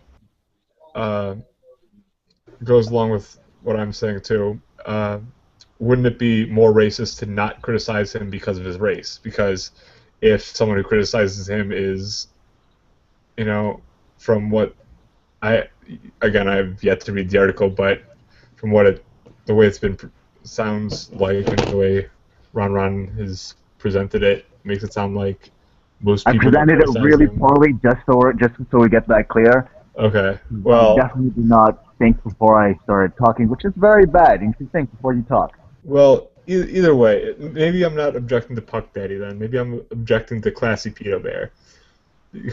S3: goes along with what I'm saying too. Wouldn't it be more racist to not criticize him because of his race? Because if someone who criticizes him is, from what I've yet to read the article, but from what the way it's been sounds like and the way Ron has presented it makes it sound like most people.
S2: I presented it really poorly, just so we get that clear.
S3: Okay. Well,
S2: definitely do not think before I started talking, which is very bad. You should think before you talk.
S3: Well, either way, maybe I'm not objecting to Puck Daddy then. Maybe I'm objecting to Classy Pedo Bear,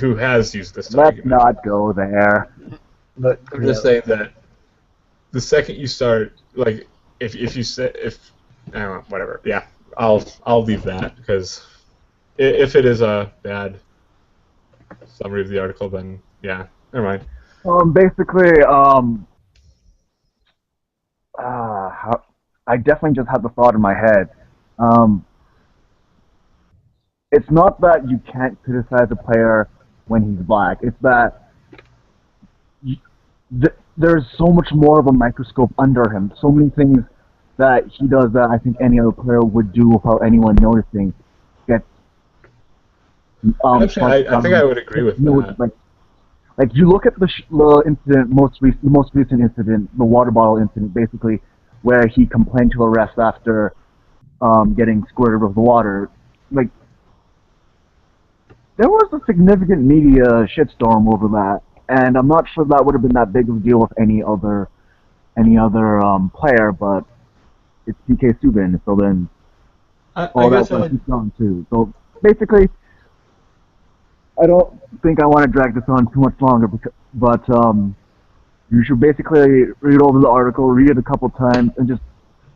S3: who has used this argument.
S2: Let's not go there.
S3: But I'm just saying that the second you start, like, if I don't know, whatever. Yeah, I'll leave that because if it is a bad summary of the article, then yeah, never mind.
S2: Basically, I definitely just had the thought in my head. It's not that you can't criticize a player when he's black. It's that there's so much more of a microscope under him. So many things that he does that I think any other player would do without anyone noticing.
S3: Actually, I think I would agree with that.
S2: Like you look at the incident, the most recent incident, the water bottle incident, basically, where he complained to a ref after getting squirted with the water. Like, there was a significant media shitstorm over that, and I'm not sure that would have been that big of a deal with any other player, but it's PK Subban, so then all that stuff is gone too. So basically, I don't think I want to drag this on too much longer, but you should basically read over the article, read it a couple times, and just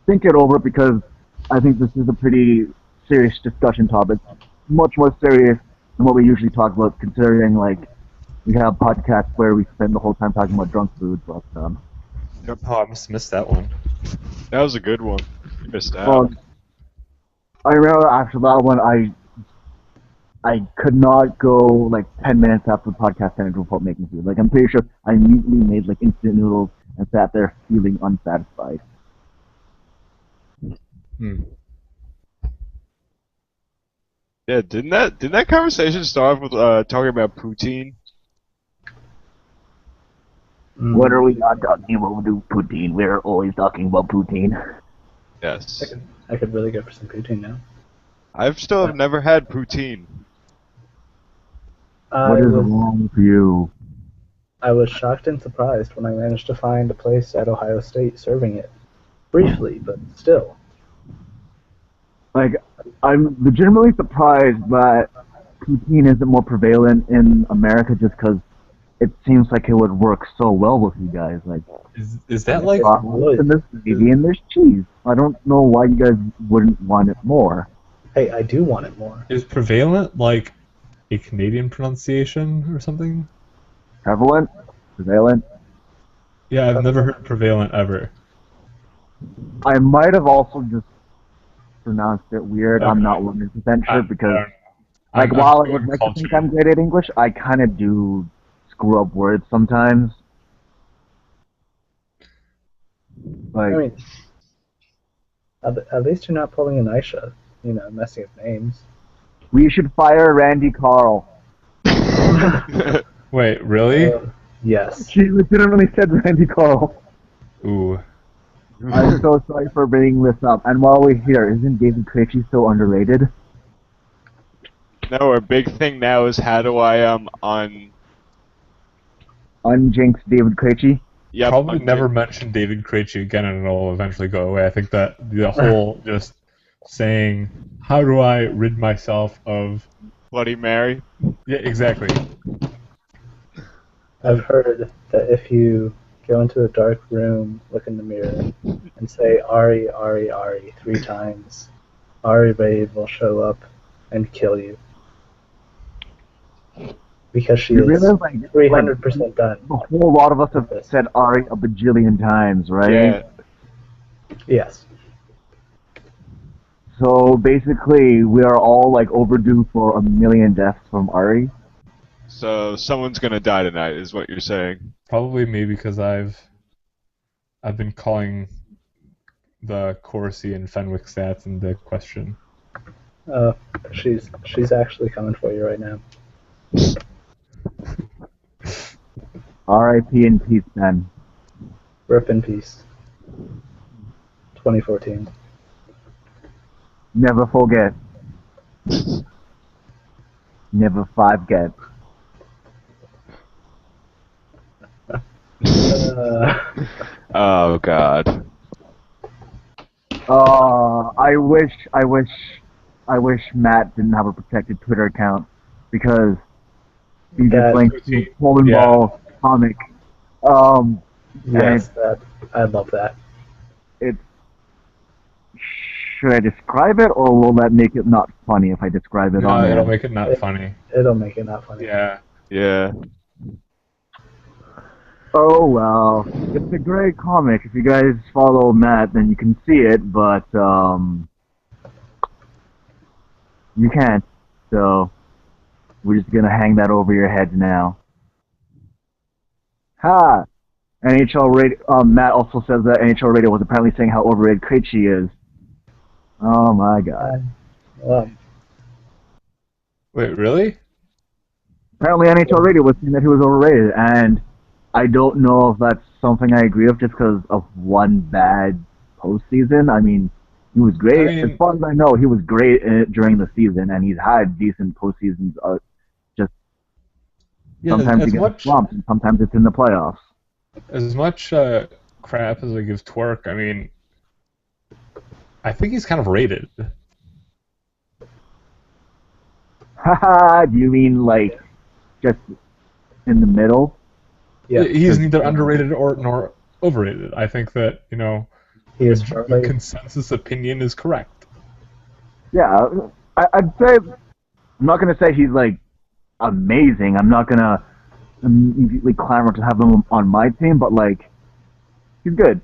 S2: think it over because I think this is a pretty serious discussion topic. Much more serious than what we usually talk about, considering like we have podcasts where we spend the whole time talking about drunk food. But
S3: Oh, I must have missed that one.
S1: That was a good one. You missed out.
S2: well, I remember after that one, I could not go like 10 minutes after the podcast ended without making food. Like I'm pretty sure I immediately made like instant noodles and sat there feeling unsatisfied.
S1: Yeah, didn't that conversation start with talking about poutine?
S2: What are we not talking about poutine? We're always talking about poutine.
S1: Yes.
S4: I could really go for some poutine now.
S1: I've still have never had poutine.
S2: What is wrong with you?
S4: I was shocked and surprised when I managed to find a place at Ohio State serving it. Briefly, but still.
S2: Like, I'm legitimately surprised that poutine isn't more prevalent in America just because it seems like it would work so well with you guys. Like,
S3: Is that like...
S2: and there's gravy and there's cheese. I don't know why you guys wouldn't want it more.
S4: Hey, I do want it more.
S3: Is prevalent like a Canadian pronunciation or something?
S2: Prevalent? Prevalent?
S3: Yeah, I've never heard prevalent ever.
S2: I might have also just pronounced it weird. I'm
S3: Okay.
S2: not 100% sure because,
S3: I'm
S2: while I
S3: doing
S2: would like to
S3: culture.
S2: think I'm great at English, I kind of do screw up words sometimes. Like,
S4: I mean, at least you're not pulling an Aisha, messing up names.
S2: we should fire Randy Carl.
S3: Wait, really?
S4: Yes.
S2: She legitimately said Randy Carl.
S3: Ooh.
S2: I'm so sorry for bringing this up. And while we're here, isn't David Krejci so underrated?
S1: No, our big thing now is how do I
S2: Unjinx David Krejci?
S1: Yep,
S3: Probably
S1: okay.
S3: never mention David Krejci again and it'll eventually go away. I think that the whole just saying, how do I rid myself of...
S1: Bloody Mary.
S3: Yeah, exactly.
S4: I've heard that if you go into a dark room, look in the mirror, and say Ari, Ari, Ari 3 times, Ari Raid will show up and kill you. Because she
S2: You
S4: is
S2: realize, like,
S4: 300% done.
S2: a whole lot of us have said Ari a bajillion times, right?
S1: Yeah.
S4: Yes.
S2: So basically, we are all like overdue for 1 million deaths from Ari.
S1: So someone's gonna die tonight, is what you're saying.
S3: Probably me because I've been calling the Corsi and Fenwick stats into question.
S4: She's actually coming for you right now.
S2: R.I.P. in peace, then.
S4: Rip in peace. 2014.
S2: Never forget. Never forget.
S1: Oh God.
S2: I wish Matt didn't have a protected Twitter account because he just linked to Poland
S3: Yeah.
S2: Ball comic.
S4: Yes, I love that.
S2: Should I describe it, or will that make it not funny if I describe it on
S3: It'll
S2: there?
S3: make it not funny.
S4: It'll make it not funny.
S3: Yeah.
S1: Yeah.
S2: Oh well, it's a great comic. If you guys follow Matt, then you can see it, but you can't. So we're just gonna hang that over your heads now. Ha! NHL Radio. Matt also says that NHL Radio was apparently saying how overrated Krejci is. Oh my God!
S4: Well,
S3: Wait, really?
S2: Apparently NHL Radio was saying that he was overrated, and I don't know if that's something I agree with just because of one bad postseason. I mean, he was great.
S3: I mean-
S2: As far as I know, he was great during the season, and he's had decent postseasons.
S3: Yeah,
S2: Sometimes
S3: as
S2: he gets
S3: much
S2: slumped, and sometimes it's in the playoffs.
S3: as much crap as I give Twerk, I mean, I think he's kind of rated.
S2: Haha, do you mean like just in the middle?
S4: yeah,
S3: He's neither underrated nor overrated. I think that
S4: he is
S3: the
S4: Charlie.
S3: consensus opinion is correct.
S2: Yeah, I'd say I'm not gonna say he's like amazing. I'm not gonna immediately clamor to have him on my team, but like, he's good.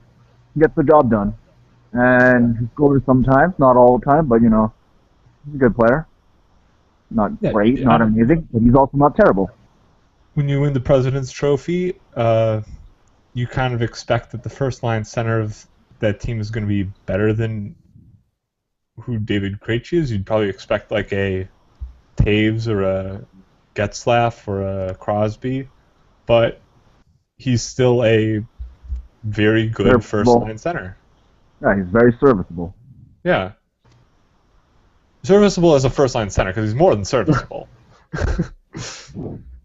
S2: He gets the job done, and he scores sometimes, not all the time, but you know, he's a good player. Not
S3: Yeah,
S2: great, not amazing, but he's also not terrible.
S3: When you win the President's Trophy, you kind of expect that the first line center of that team is going to be better than who David Krejci is. You'd probably expect like a Taves or a Getzlaf or a Crosby, but he's still a very good first line center.
S2: Yeah, he's very serviceable.
S3: Yeah. Serviceable as a first line center because he's more than serviceable.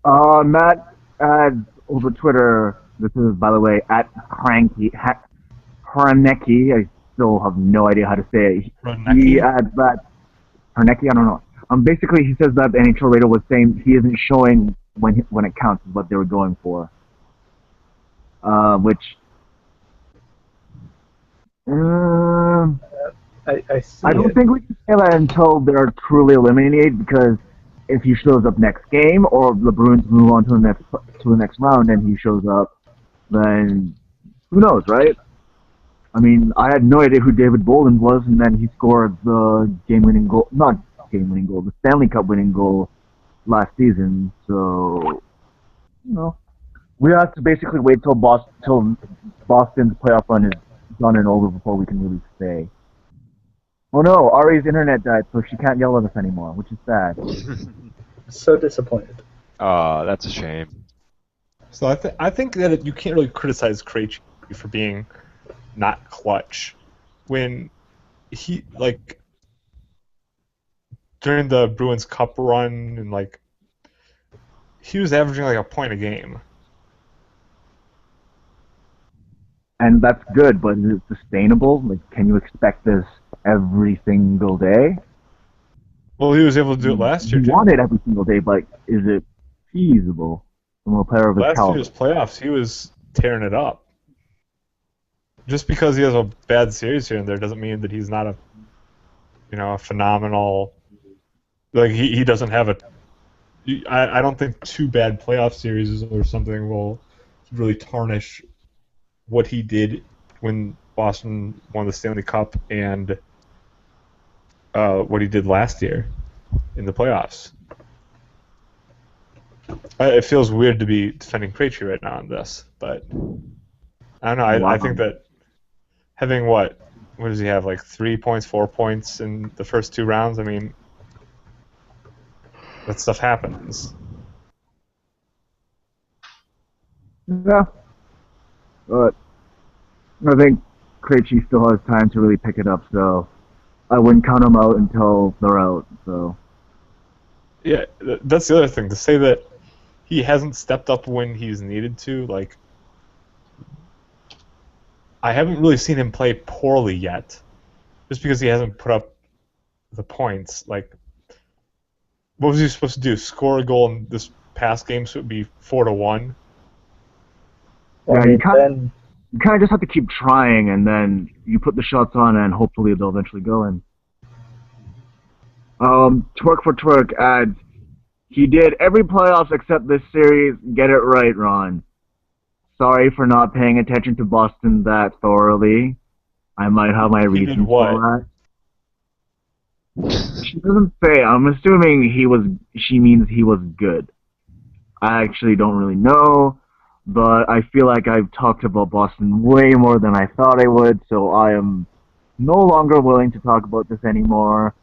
S2: Matt adds over Twitter, this is, by the way, at Hranecki. I still have no idea how to say it. He adds that, Hranecki, I don't know. Basically, he says that the NHL radio was saying he isn't showing when it counts is what they were going for. Which... I don't think we can say that until they're truly eliminated, because if he shows up next game, or the Bruins move on to the next round, and he shows up, then who knows, right? I mean, I had no idea who David Bolland was, and then he scored the game-winning goal, not game-winning goal, the Stanley Cup winning goal last season. So, you know, we have to basically wait till Boston's playoff run is done and over before we can really say. Oh no, Ari's internet died, so she can't yell at us anymore, which is sad.
S4: So disappointed.
S1: Oh, that's a shame.
S3: So I think that you can't really criticize Krejci for being not clutch when he, like, during the Bruins Cup run, and like he was averaging like a point a game.
S2: And that's good, but is it sustainable? Like, can you expect this every single day?
S3: Well, he was able to do it last year.
S2: He wanted every single day, but is it feasible from a player of his caliber?
S3: Last year's playoffs, he was tearing it up. Just because he has a bad series here and there doesn't mean that he's not a phenomenal. Like he doesn't have a. I don't think 2 bad playoff series or something will really tarnish what he did when Boston won the Stanley Cup and what he did last year in the playoffs. It feels weird to be defending Krejci right now on this, but I don't know. I think that having what does he have, like 3 points, 4 points in the first 2 rounds? I mean, that stuff happens.
S2: Yeah. But I think Krejci still has time to really pick it up, so I wouldn't count him out until they're out. So
S3: yeah, that's the other thing, to say that he hasn't stepped up when he's needed to. Like, I haven't really seen him play poorly yet, just because he hasn't put up the points. Like, what was he supposed to do? Score a goal in this past game, so it would be 4-1.
S2: Yeah, you kind of just have to keep trying, and then you put the shots on, and hopefully they'll eventually go in. Twerk for Twerk adds, he did every playoffs except this series. Get it right, Ron. Sorry for not paying attention to Boston that thoroughly. I might have my reasons for that. She doesn't say. I'm assuming she means he was good. I actually don't really know, but I feel like I've talked about Boston way more than I thought I would, so I am no longer willing to talk about this anymore.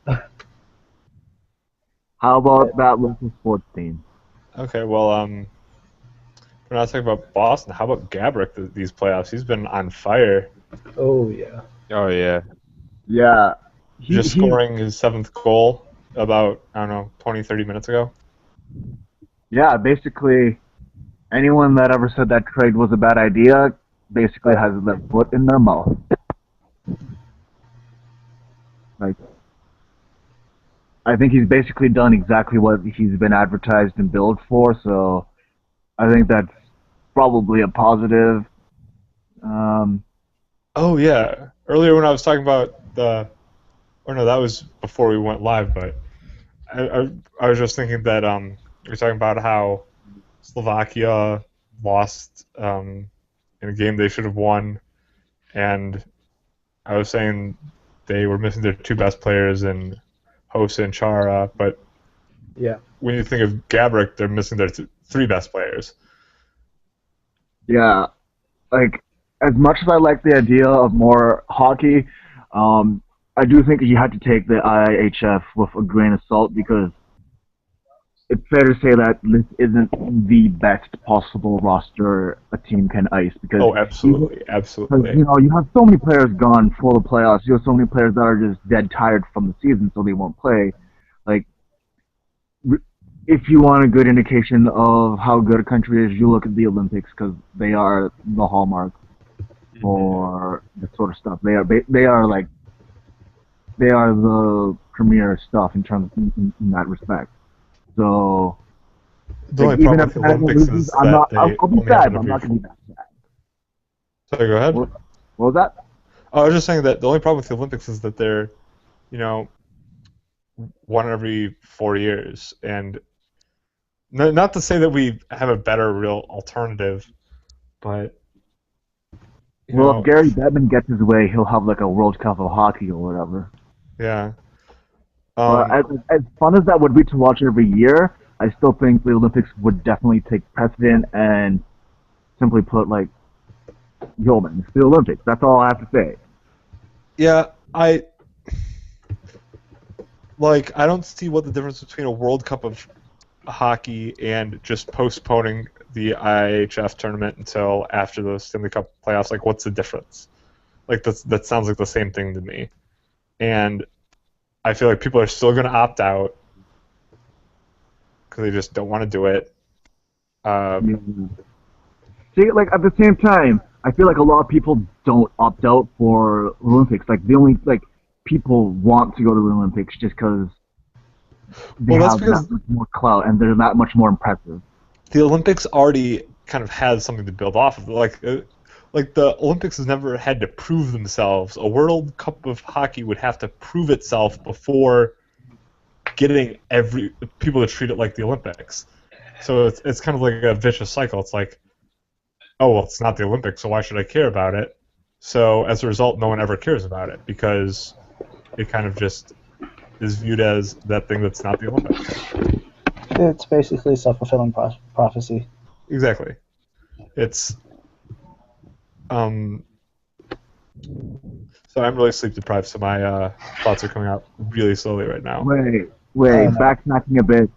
S2: How about that local sports team?
S3: Okay, well, we're not talking about Boston. How about Gaborik these playoffs? He's been on fire.
S4: Oh, yeah.
S1: Oh, yeah.
S2: Yeah.
S3: Just scoring his 7th goal about, 20, 30 minutes ago.
S2: Yeah, basically, anyone that ever said that trade was a bad idea basically has their foot in their mouth. Like, I think he's basically done exactly what he's been advertised and billed for, so I think that's probably a positive.
S3: Oh, yeah. Earlier when I was talking about that was before we went live, but I was just thinking that You're talking about how Slovakia lost in a game they should have won, and I was saying they were missing their two best players in Hossa and Chara, but
S4: Yeah.
S3: when you think of Gabrick, they're missing their three best players.
S2: Yeah, like as much as I like the idea of more hockey, I do think you have to take the IHF with a grain of salt because it's fair to say that this isn't the best possible roster a team can ice because
S3: Oh, absolutely,
S2: because,
S3: absolutely.
S2: you know, you have so many players gone for the playoffs. You have so many players that are just dead tired from the season, so they won't play. Like, if you want a good indication of how good a country is, you look at the Olympics because they are the hallmark for this sort of stuff. They are like they are the premier stuff in terms in that respect. So
S3: The only
S2: like, even
S3: problem
S2: if
S3: with the Olympics
S2: loses,
S3: is
S2: I'm
S3: that
S2: not.
S3: they
S2: I'll be
S3: only have
S2: sad,
S3: an
S2: but I'm not
S3: every.
S2: going to be that sad.
S3: Sorry, go ahead.
S2: What was that?
S3: I was just saying that the only problem with the Olympics is that they're, one every 4 years, and not to say that we have a better real alternative, but
S2: Well, if Gary Bettman gets his way, he'll have like a World Cup of hockey or whatever.
S3: yeah.
S2: But as fun as that would be to watch every year, I still think the Olympics would definitely take precedent and simply put, like, yo, man, it's the Olympics. That's all I have to say.
S3: Yeah, I don't see what the difference between a World Cup of hockey and just postponing the IHF tournament until after the Stanley Cup playoffs. Like, what's the difference? Like, that sounds like the same thing to me. And I feel like people are still going to opt out because they just don't want to do it.
S2: See, like, at the same time, I feel like a lot of people don't opt out for Olympics. Like, the only, like, people want to go to the Olympics just because they have that much more clout and they're that much more impressive.
S3: The Olympics already kind of has something to build off of. Like the Olympics has never had to prove themselves. A World Cup of hockey would have to prove itself before getting people to treat it like the Olympics. So it's kind of like a vicious cycle. It's like, oh, well, it's not the Olympics, so why should I care about it? So as a result, no one ever cares about it because it kind of just is viewed as that thing that's not the Olympics.
S4: It's basically a self-fulfilling prophecy.
S3: Exactly. It's so I'm really sleep deprived, so my thoughts are coming out really slowly right now.
S2: Wait, backtracking a bit.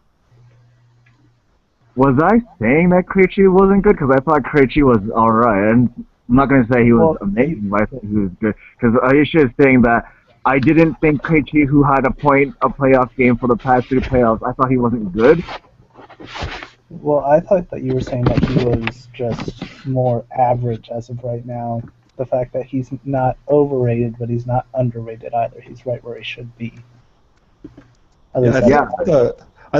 S2: Was I saying that Krejci wasn't good? Because I thought Krejci was alright. And I'm not going to say he was amazing, but I thought he was good. Because Aisha is saying that I didn't think Krejci, who had a playoff game for the past three playoffs, I thought he wasn't good.
S4: Well, I thought that you were saying that he was just more average as of right now. The fact that he's not overrated, but he's not underrated either. He's right where he should be.
S3: I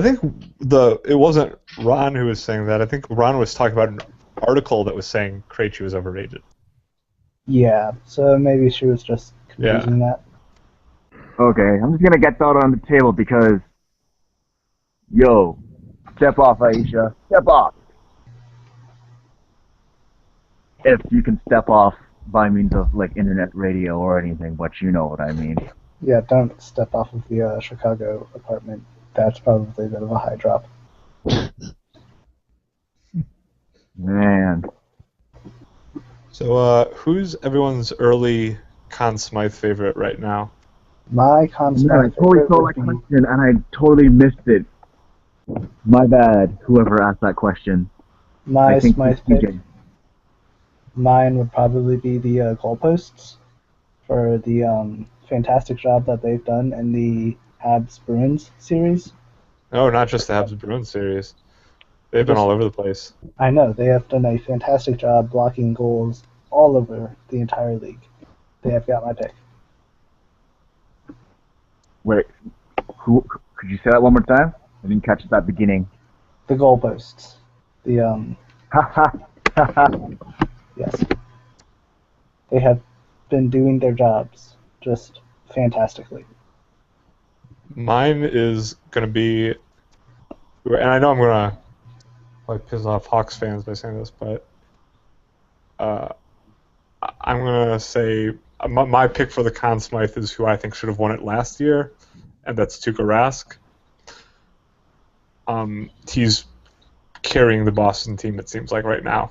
S3: think it wasn't Ron who was saying that. I think Ron was talking about an article that was saying Krejci was overrated.
S4: Yeah, so maybe she was just confusing that.
S2: Okay, I'm just gonna get that on the table because, yo, step off, Aisha, step off. If you can step off by means of like internet radio or anything, but you know what I mean.
S4: Yeah, don't step off of the Chicago apartment. That's probably a bit of a high drop.
S2: Man.
S3: So, who's everyone's early Conn Smythe favorite right now?
S4: My Conn Smythe
S2: I totally saw that question and I totally missed it. My bad, whoever asked that question.
S4: My Smythe pick. Mine would probably be the Goalposts for the fantastic job that they've done in the Habs Bruins series.
S3: Oh, not just the Habs Bruins series. They've been all over the place.
S4: I know. They have done a fantastic job blocking goals all over the entire league. They have got my pick.
S2: Wait, who? Could you say that one more time? I didn't catch that beginning.
S4: The Goalposts. Yes. They have been doing their jobs just fantastically.
S3: Mine is going to be and I know I'm gonna like piss off Hawks fans by saying this, but I'm gonna say my pick for the Conn Smythe is who I think should have won it last year, and that's Tuukka Rask. He's carrying the Boston team, it seems like, right now.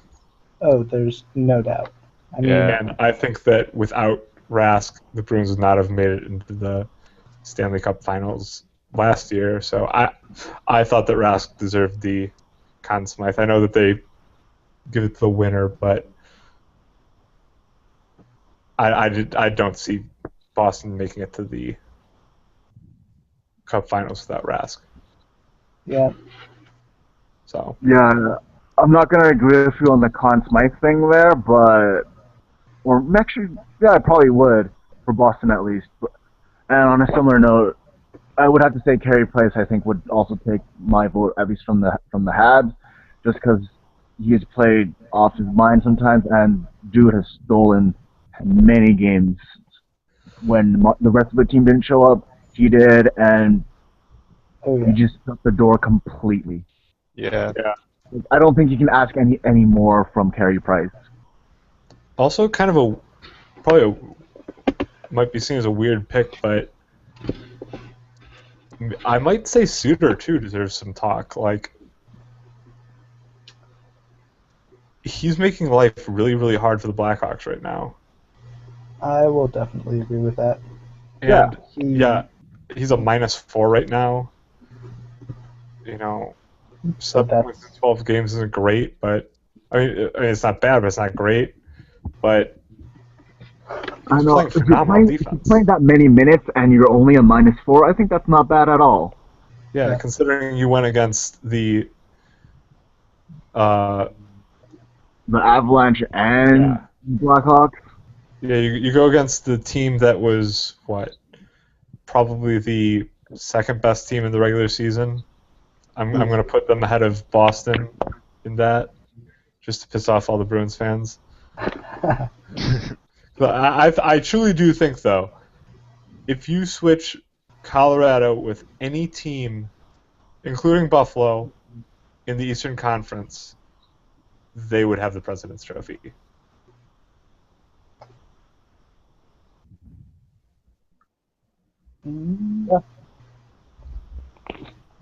S4: Oh, there's no doubt. I mean,
S3: And I think that without Rask, the Bruins would not have made it into the Stanley Cup Finals last year. So I thought that Rask deserved the Conn Smythe. I know that they give it to the winner, but I don't see Boston making it to the Cup Finals without Rask.
S4: yeah.
S3: So
S2: Yeah, I'm not gonna agree with you on the Conn Smythe thing there, but actually, yeah, I probably would for Boston at least. And on a similar note, I would have to say Carey Price. I think would also take my vote, at least from the Habs, just because he's played off his mind sometimes, and dude has stolen many games when the rest of the team didn't show up. He did, and
S4: Oh,
S2: he
S4: yeah.
S2: just shut the door completely.
S1: Yeah.
S2: I don't think you can ask any more from Carey Price.
S3: also kind of might be seen as a weird pick, but I might say Suter too deserves some talk. Like, he's making life really, really hard for the Blackhawks right now.
S4: I will definitely agree with that.
S3: And
S4: He-
S3: he's a -4 right now. You know, 7 points in 12 games isn't great, but I mean it's not bad, but it's not great. But
S2: I
S3: he's
S2: know.
S3: playing
S2: If you're
S3: phenomenal
S2: playing,
S3: defense.
S2: that many minutes and you're only a -4, I think that's not bad at all.
S3: Yeah, considering you went against the
S2: The Avalanche and Blackhawks.
S3: you go against the team that was probably the second best team in the regular season. I'm going to put them ahead of Boston in that, just to piss off all the Bruins fans. But I truly do think, though, if you switch Colorado with any team, including Buffalo, in the Eastern Conference, they would have the President's Trophy.
S4: Yeah.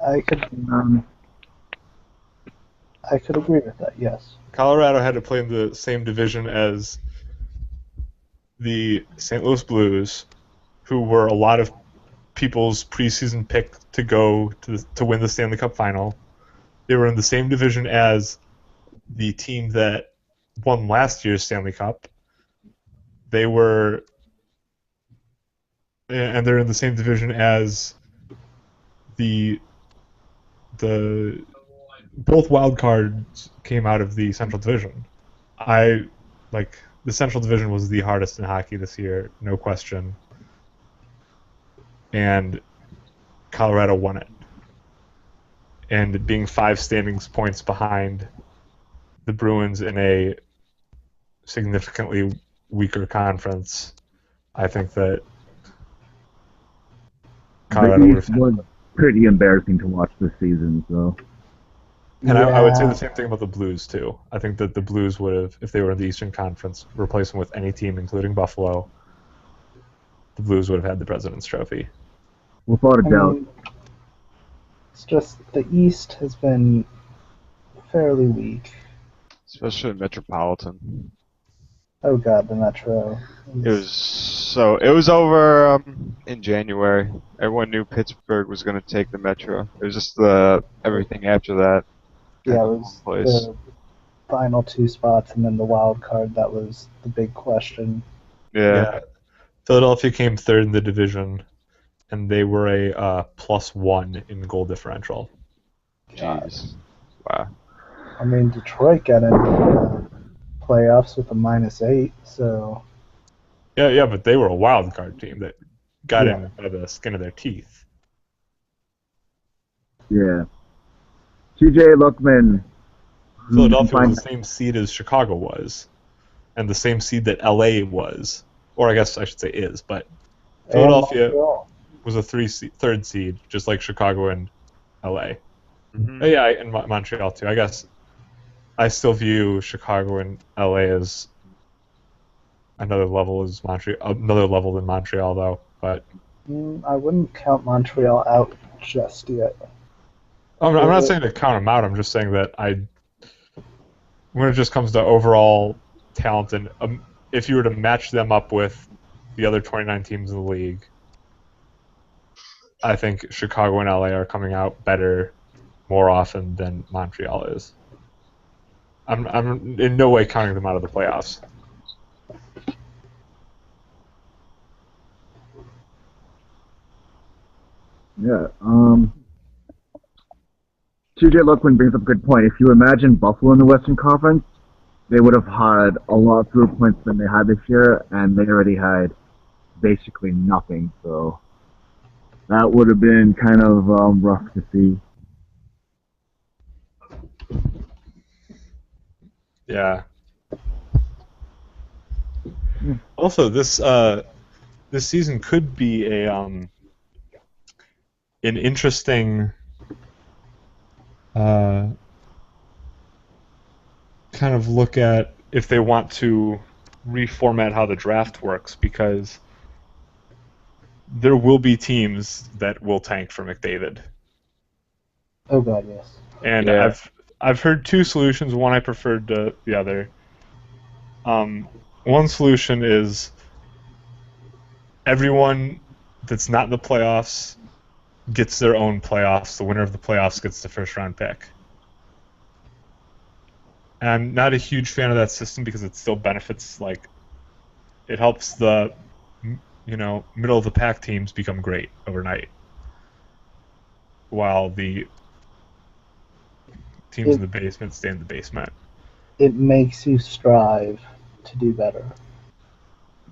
S4: I could agree with that. Yes.
S3: Colorado had to play in the same division as the St. Louis Blues, who were a lot of people's preseason pick to go to win the Stanley Cup final. They were in the same division as the team that won last year's Stanley Cup. And they're in the same division as the both wild cards came out of the Central Division. The Central Division was the hardest in hockey this year, no question. And Colorado won it. And being 5 standings points behind the Bruins in a significantly weaker conference, I think that Colorado
S2: The
S3: would
S2: East
S3: have.
S2: was pretty embarrassing to watch this season. So
S3: And I would say
S4: Yeah.
S3: the same thing about the Blues, too. I think that the Blues would have, if they were in the Eastern Conference, replaced them with any team, including Buffalo, the Blues would have had the President's Trophy.
S2: without a
S4: I
S2: doubt,
S4: mean, it's just the East has been fairly weak.
S1: Especially Metropolitan.
S4: Oh God, the Metro.
S1: It was over in January. Everyone knew Pittsburgh was going to take the Metro. It was just everything after that.
S4: Yeah, it was
S1: Place.
S4: the final 2 spots, and then the wild card. That was the big question.
S1: Yeah.
S3: Philadelphia came third in the division, and they were a +1 in goal differential.
S1: Jeez. Wow.
S4: I mean, Detroit got into the playoffs with a -8, so
S3: Yeah, but they were a wild card team that got in by the skin of their teeth.
S2: yeah. TJ Luckman.
S3: Philadelphia was the same seed as Chicago was, and the same seed that LA was, or I guess I should say is, but Philadelphia
S4: And Montreal.
S3: was a third seed, just like Chicago and LA. Yeah, and Montreal too. I guess I still view Chicago and LA as another level than Montreal though. But
S4: I wouldn't count Montreal out just yet.
S3: I'm not saying to count them out. I'm just saying that when it just comes to overall talent, and if you were to match them up with the other 29 teams in the league, I think Chicago and LA are coming out better more often than Montreal is. I'm in no way counting them out of the playoffs.
S2: Yeah. TJ Luckman brings up a good point. If you imagine Buffalo in the Western Conference, they would have had a lot fewer points than they had this year, and they already had basically nothing. So that would have been kind of rough to see.
S3: Yeah. Also, this season could be an interesting kind of look at if they want to reformat how the draft works, because there will be teams that will tank for McDavid.
S4: Oh god, yes.
S3: And
S1: Yeah.
S3: I've heard two solutions. One I preferred to the other. One solution is everyone that's not in the playoffs gets their own playoffs. The winner of the playoffs gets the first round pick. And I'm not a huge fan of that system because it still benefits, it helps the middle of the pack teams become great overnight, while the teams in the basement stay in the basement.
S4: It makes you strive to do better,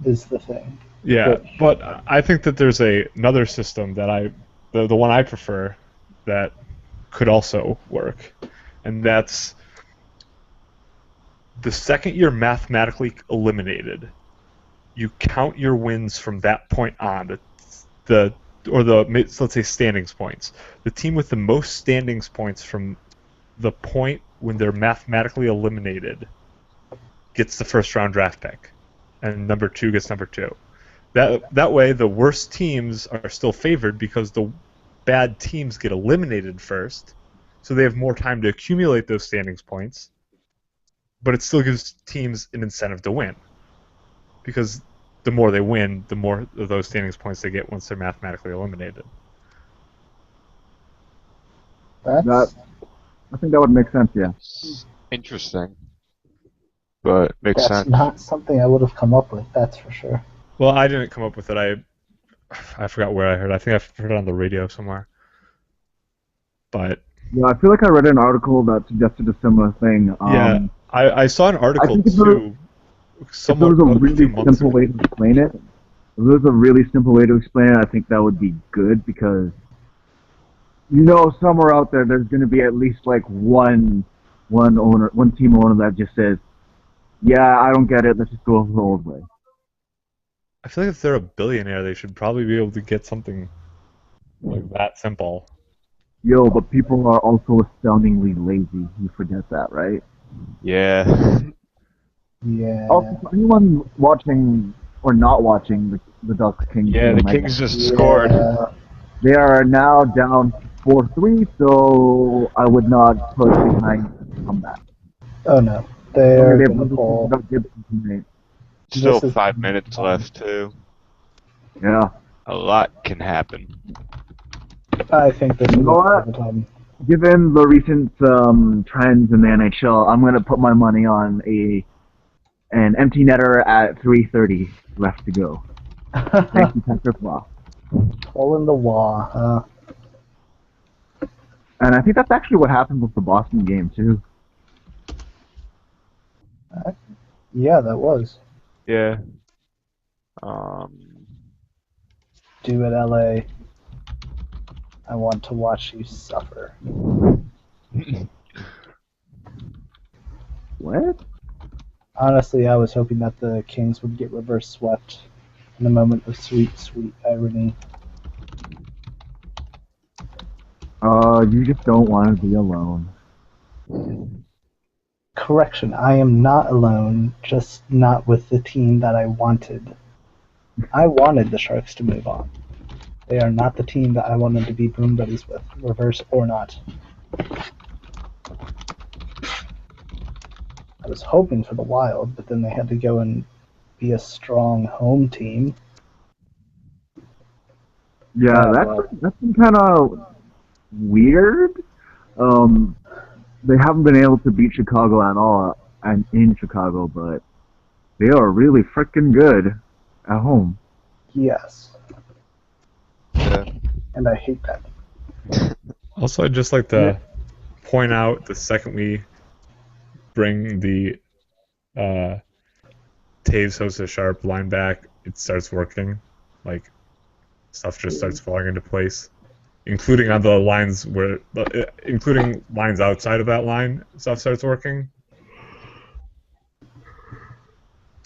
S4: is the thing.
S3: Yeah, but I think that there's another system that the one I prefer that could also work, and that's the second you're mathematically eliminated, you count your wins from that point on. Let's say standings points. The team with the most standings points from the point when they're mathematically eliminated gets the first round draft pick, and number 2 gets number 2. That way, the worst teams are still favored because the bad teams get eliminated first, so they have more time to accumulate those standings points. But it still gives teams an incentive to win, because the more they win, the more of those standings points they get once they're mathematically eliminated.
S2: I think that would make sense, yeah.
S1: Interesting. But makes sense.
S4: That's not something I would have come up with, that's for sure.
S3: Well, I didn't come up with it. I forgot where I heard it. I think I heard it on the radio somewhere. But
S2: Yeah, I feel like I read an article that suggested a similar thing.
S3: yeah, I saw an article
S2: if
S3: too.
S2: If there was a really simple way to explain it, I think that would be good, because somewhere out there's going to be at least one team owner that just says, "Yeah, I don't get it. Let's just go the old way."
S3: I feel like if they're a billionaire, they should probably be able to get something like that simple.
S2: Yo, but people are also astoundingly lazy. You forget that, right?
S1: Yeah.
S4: Yeah.
S2: Also, for anyone watching or not watching the Ducks Kings
S1: Yeah,
S2: game,
S1: the Kings just scored.
S2: they are now down 4-3, so I would not put behind the comeback.
S4: Oh no, they're
S2: They've
S4: gonna pull.
S1: Still
S4: This is
S1: 5 minutes left, too.
S2: Yeah.
S1: A lot can happen.
S4: I think this is overtime.
S2: Given the recent trends in the NHL, I'm going to put my money on an empty netter at 3:30 left to go. Thank you, Patrick Law.
S4: Hole in the wall.
S2: And I think that's actually what happened with the Boston game, too.
S4: Yeah, that was.
S1: Yeah.
S4: Do it, LA. I want to watch you suffer.
S2: What?
S4: Honestly, I was hoping that the Kings would get reverse swept in a moment of sweet, sweet irony.
S2: You just don't want to be alone.
S4: Correction, I am not alone, just not with the team that I wanted. I wanted the Sharks to move on. They are not the team that I wanted to be boom buddies with, reverse or not. I was hoping for the Wild, but then they had to go and be a strong home team.
S2: Yeah, that's been kind of weird. They haven't been able to beat Chicago at all, and in Chicago, but they are really freaking good at home.
S4: Yes.
S1: Yeah.
S4: And I hate that.
S3: Also, I'd just like to point out the second we bring the Taves Hosa Sharp line back, it starts working. Like, stuff just starts falling into place. Including on the lines including lines outside of that line, stuff starts working.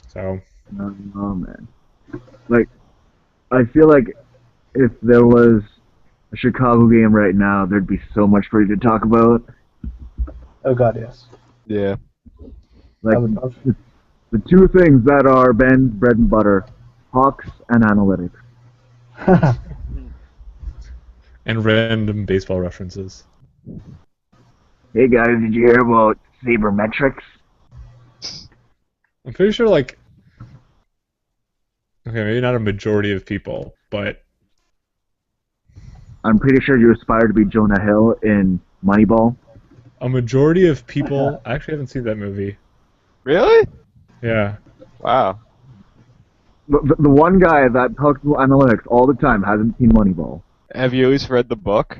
S3: So.
S2: Oh man. Like, I feel like if there was a Chicago game right now, there'd be so much for you to talk about.
S4: Oh god, yes.
S1: Yeah.
S2: Like,
S4: I would love
S2: the two things that are Ben's bread and butter, Hawks and analytics.
S3: And random baseball references.
S2: Hey guys, did you hear about sabermetrics?
S3: I'm pretty sure, like, okay, maybe not a majority of people, but
S2: I'm pretty sure you aspire to be Jonah Hill in Moneyball.
S3: a majority of people. I actually haven't seen that movie.
S1: Really?
S3: Yeah.
S1: Wow.
S2: The one guy that talks about analytics all the time hasn't seen Moneyball.
S1: Have you always read the book?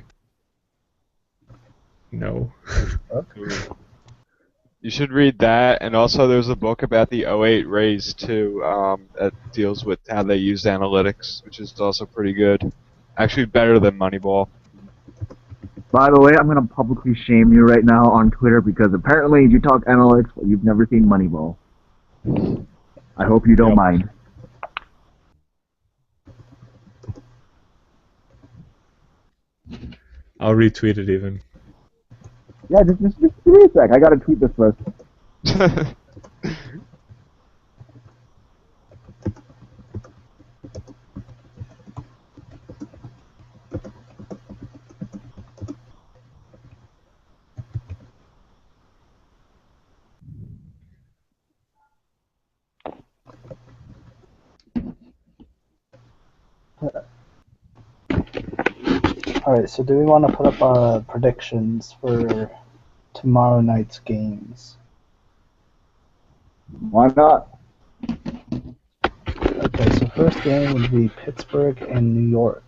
S3: No.
S1: You should read that, and also there's a book about the '08 Rays too, that deals with how they used analytics, which is also pretty good. Actually, better than Moneyball.
S2: By the way, I'm gonna publicly shame you right now on Twitter because apparently you talk analytics, but you've never seen Moneyball. I hope you don't mind.
S3: I'll retweet it even.
S2: Yeah, just give me a sec. I gotta tweet this first.
S4: Alright, so do we want to put up predictions for tomorrow night's games?
S2: Why not?
S4: Okay, so first game would be Pittsburgh and New York.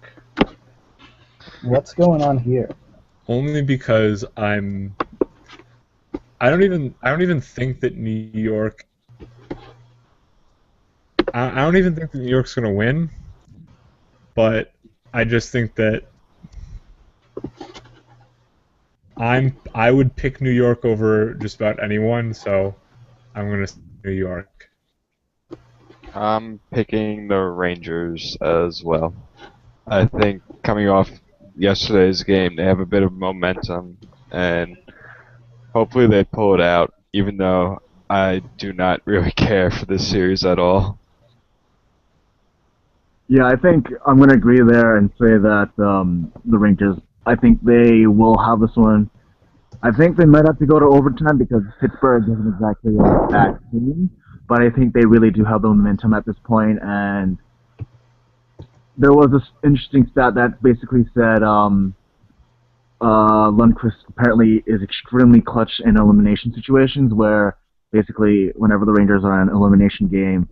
S4: What's going on here?
S3: Only because I don't even think that New York. I don't even think that New York's gonna win. But I just think that I would pick New York over just about anyone, so I'm gonna say New York.
S1: I'm picking the Rangers as well. I think coming off yesterday's game, they have a bit of momentum, and hopefully they pull it out, even though I do not really care for this series at all.
S2: Yeah, I think I'm gonna agree there and say that the Rangers. I think they will have this one. I think they might have to go to overtime because Pittsburgh isn't exactly a bad team, but I think they really do have the momentum at this point. And there was this interesting stat that basically said Lundqvist apparently is extremely clutch in elimination situations, where basically whenever the Rangers are in an elimination game,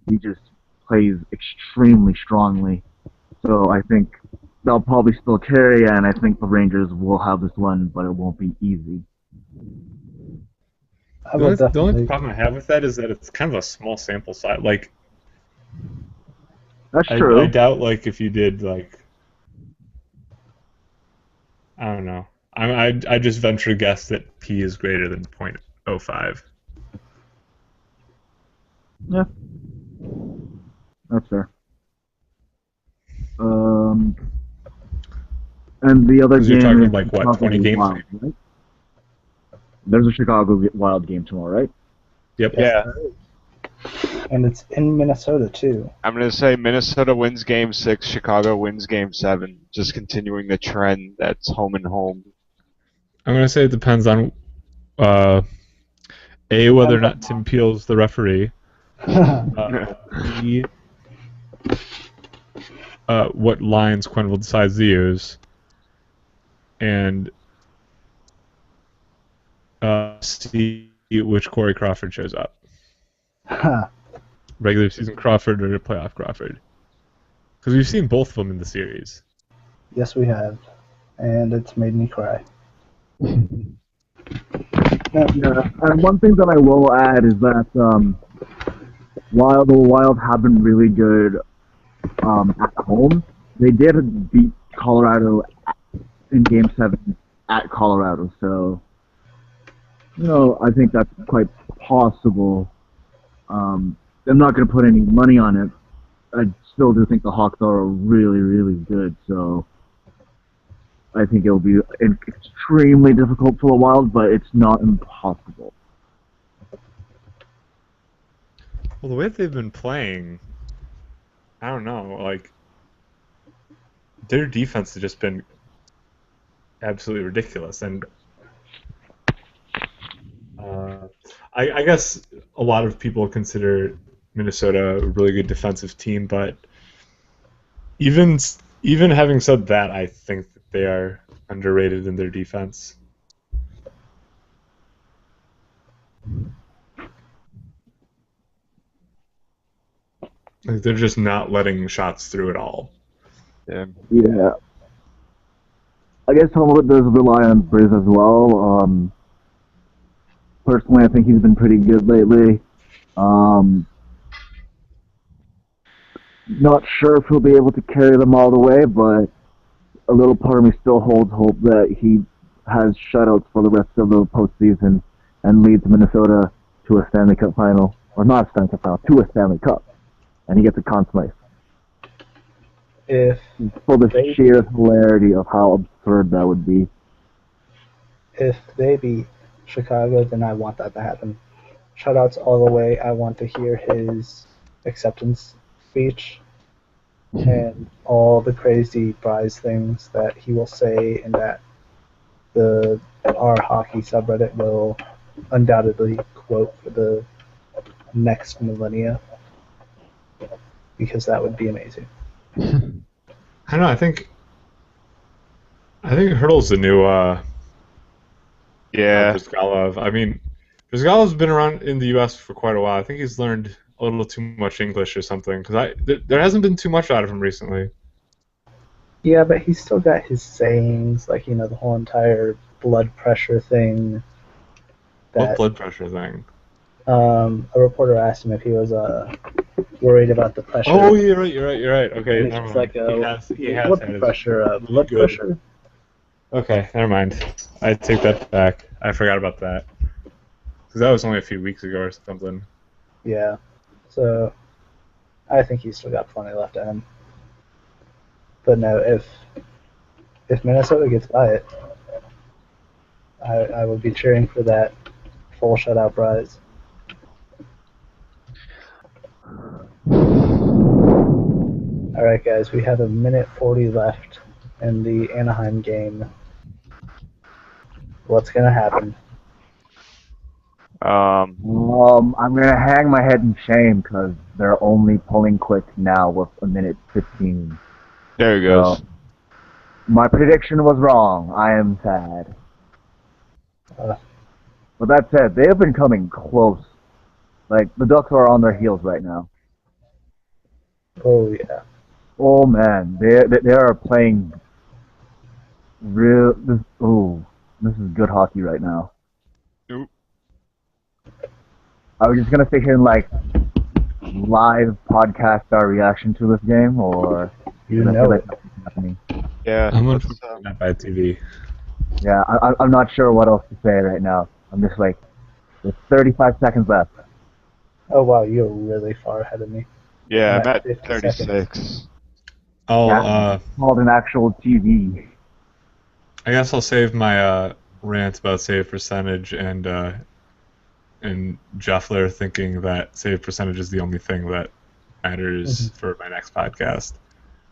S2: he just plays extremely strongly. So I think they'll probably still carry, and I think the Rangers will have this one, but it won't be easy.
S3: The only problem I have with that is that it's kind of a small sample size. Like,
S2: That's true.
S3: I doubt, like, if you did, like, I don't know. I just venture to guess that P is greater than 0.05.
S2: Yeah, that's fair. And the other
S3: 'Cause you're
S2: game
S3: talking
S2: is
S3: like, what,
S2: Chicago
S3: 20 games?
S2: Wild, right? There's a Chicago Wild game tomorrow, right?
S3: Yep.
S1: Yeah.
S4: And it's in Minnesota too.
S1: I'm going to say Minnesota wins Game 6, Chicago wins Game 7. Just continuing the trend that's home and home.
S3: I'm going to say it depends on A, whether or not Tim Peel's the referee. B, what lines Quenneville decides to use. And C, which Corey Crawford shows up. Regular season Crawford or playoff Crawford. Because we've seen both of them in the series.
S4: Yes, we have, and it's made me cry.
S2: Yeah, and one thing that I will add is that while the Wild have been really good at home, they did beat Colorado in Game 7 at Colorado. So, I think that's quite possible. I'm not going to put any money on it. I still do think the Hawks are really, really good. So, I think it'll be extremely difficult for the Wild, but it's not impossible.
S3: Well, the way that they've been playing, I don't know, like, their defense has just been absolutely ridiculous. And I guess a lot of people consider Minnesota a really good defensive team, but even having said that, I think that they are underrated in their defense. Like, they're just not letting shots through at all.
S1: Yeah.
S2: Yeah. I guess some of it does rely on Briz as well. Personally, I think he's been pretty good lately. Not sure if he'll be able to carry them all the way, but a little part of me still holds hope that he has shutouts for the rest of the postseason and leads Minnesota to a Stanley Cup final. Or not a Stanley Cup final, to a Stanley Cup. And he gets a Conn Smythe. For the sheer hilarity of how absurd that would be.
S4: If they beat Chicago, then I want that to happen. Shutouts all the way. I want to hear his acceptance speech and all the crazy prize things that he will say, and that our hockey subreddit will undoubtedly quote for the next millennia, because that would be amazing.
S3: I don't know. I think Hurdle's the new Brizgalov. I mean, Brizgalov's been around in the U.S. for quite a while. I think he's learned a little too much English or something, because there hasn't been too much out of him recently.
S4: Yeah, but he's still got his sayings, like, the whole entire blood pressure thing.
S3: What blood pressure thing?
S4: A reporter asked him if he was worried about the pressure.
S3: Oh, you're right. Okay,
S4: and
S3: never
S4: he's
S3: mind.
S4: like,
S3: He has
S4: what
S3: had his
S4: pressure? Blood
S3: good.
S4: pressure?
S3: Okay, never mind. I take that back. I forgot about that. Because that was only a few weeks ago or something.
S4: Yeah. So, I think he's still got plenty left in him. But no, if Minnesota gets by it, I would be cheering for that full shutout prize. Alright guys, we have 1:40 left in the Anaheim game. What's gonna happen?
S2: I'm gonna hang my head in shame because they're only pulling quick now with 1:15.
S1: There he goes.
S2: So, my prediction was wrong. I am sad. But that said, they have been coming close. Like, the Ducks are on their heels right now.
S4: Oh yeah.
S2: Oh man, they are playing real. This is good hockey right now.
S1: Oop.
S2: Are we just gonna sit here and live podcast our reaction to this game, or
S4: You know it.
S2: happening?
S1: Yeah.
S3: I'm going to put that by TV.
S2: Yeah, I'm not sure what else to say right now. I'm just there's 35 seconds left.
S4: Oh wow, you're really far ahead of me.
S1: Yeah, I'm at
S4: 50
S1: 36.
S4: seconds.
S3: Oh,
S2: Called an actual TV.
S3: I guess I'll save my rant about save percentage and Jeffler thinking that save percentage is the only thing that matters for my next podcast.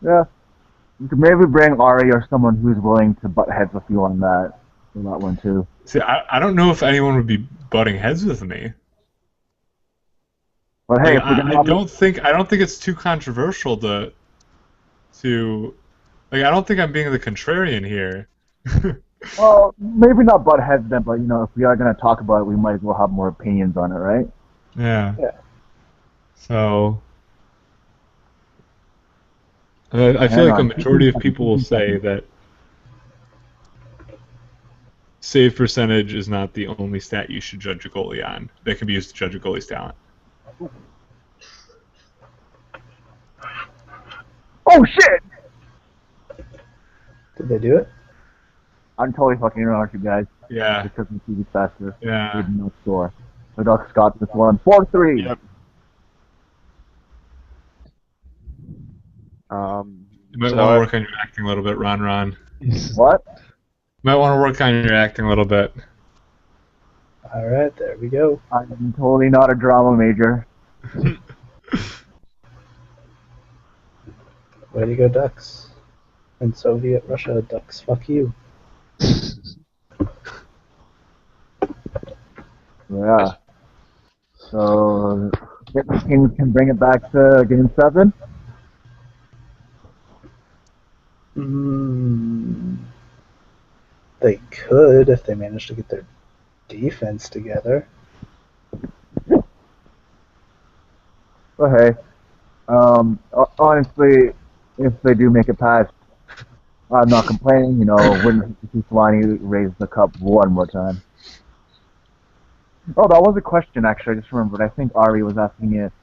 S2: Yeah. You could maybe bring Ari or someone who's willing to butt heads with you on that one too.
S3: See, I don't know if anyone would be butting heads with me.
S2: But hey,
S3: Like, I don't think it's too controversial to like, I don't think I'm being the contrarian here.
S2: well, maybe not butt heads then, but if we are gonna talk about it, we might as well have more opinions on it, right?
S3: Yeah.
S4: Yeah.
S3: So I feel like a majority of people will say that save percentage is not the only stat you should judge a goalie on that can be used to judge a goalie's talent.
S2: Oh shit!
S4: Did they do it?
S2: I'm totally fucking around with you guys.
S3: Yeah.
S2: Because the TV's faster.
S3: Yeah.
S2: No score. The Ducks got this one 4-3.
S1: Yep.
S3: You might want to work on your acting a little bit, Ron.
S2: What?
S3: You might want to work on your acting a little bit.
S4: All right, there we go.
S2: I'm totally not a drama major.
S4: Way to go, Ducks. In Soviet Russia, Ducks, fuck you.
S2: Yeah. So, if the Kings can bring it back to Game 7?
S4: They could if they manage to get their defense together.
S2: But hey, honestly, if they do make it past, I'm not complaining. Wouldn't see Solani raise the cup one more time. Oh, that was a question, actually. I just remembered. I think Ari was asking it.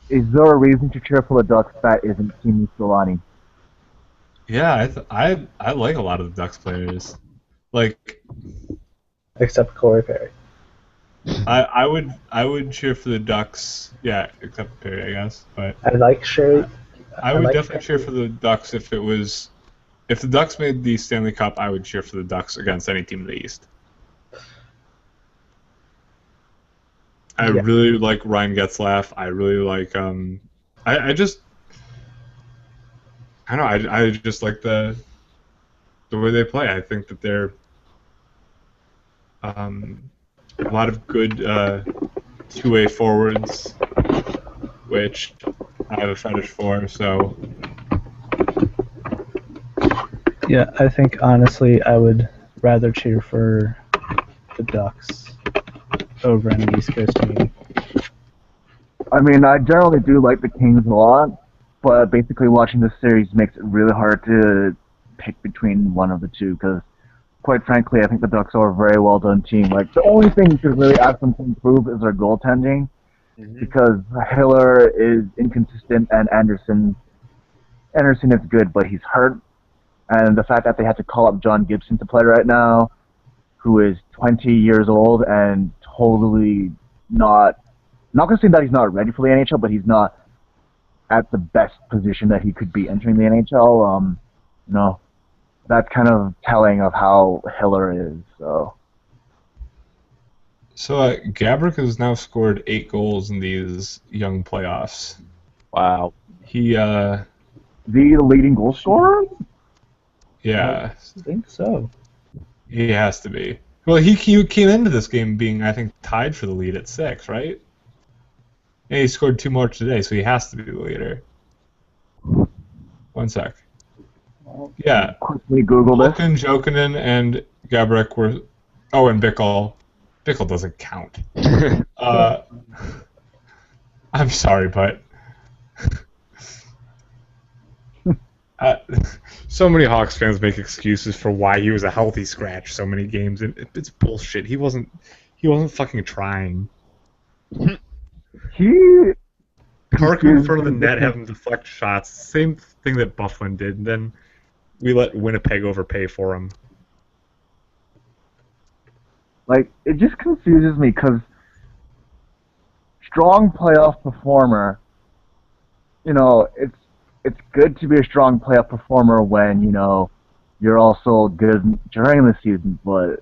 S2: Is there a reason to cheer for the Ducks that isn't Team Solani?
S3: Yeah, I like a lot of the Ducks players. Like,
S4: Except Corey Perry.
S3: I would cheer for the Ducks. Yeah, except Perry, I guess. But
S4: I like Sherry.
S3: I would definitely cheer for the Ducks if the Ducks made the Stanley Cup. I would cheer for the Ducks against any team in the East. I really like Ryan Getzlaf. I really like I just I don't know. I just like the way they play. I think that they're a lot of good two-way forwards, which I have a fetish for. So
S4: Yeah, I think honestly I would rather cheer for the Ducks over an East Coast team.
S2: I mean, I generally do like the Kings a lot, but basically watching this series makes it really hard to pick between one of the two, because quite frankly, I think the Ducks are a very well done team. Like, the only thing you could really ask them to improve is their goaltending, because Hiller is inconsistent and Anderson is good, but he's hurt. And the fact that they had to call up John Gibson to play right now, who is 20 years old and totally not going to say that he's not ready for the NHL, but he's not at the best position that he could be entering the NHL. That's kind of telling of how Hiller is. So
S3: Gaborik has now scored 8 goals in these young playoffs.
S1: Wow.
S3: He
S2: the leading goal scorer?
S3: Yeah.
S4: I think so.
S3: He has to be. Well, he came into this game being, I think, tied for the lead at 6, right? And he scored 2 more today, so he has to be the leader. 1 sec. Yeah.
S2: Quickly Google this.
S3: Malkin, Jokinen, and Gaborik were... Oh, and Bickle. Bickle doesn't count. I'm sorry, but... so many Hawks fans make excuses for why he was a healthy scratch so many games, and it's bullshit. He wasn't fucking trying. Park in front of the net, have him deflect shots. Same thing that Bufflin did, and then we let Winnipeg overpay for him.
S2: Like, it just confuses me, because strong playoff performer, it's good to be a strong playoff performer when, you're also good during the season, but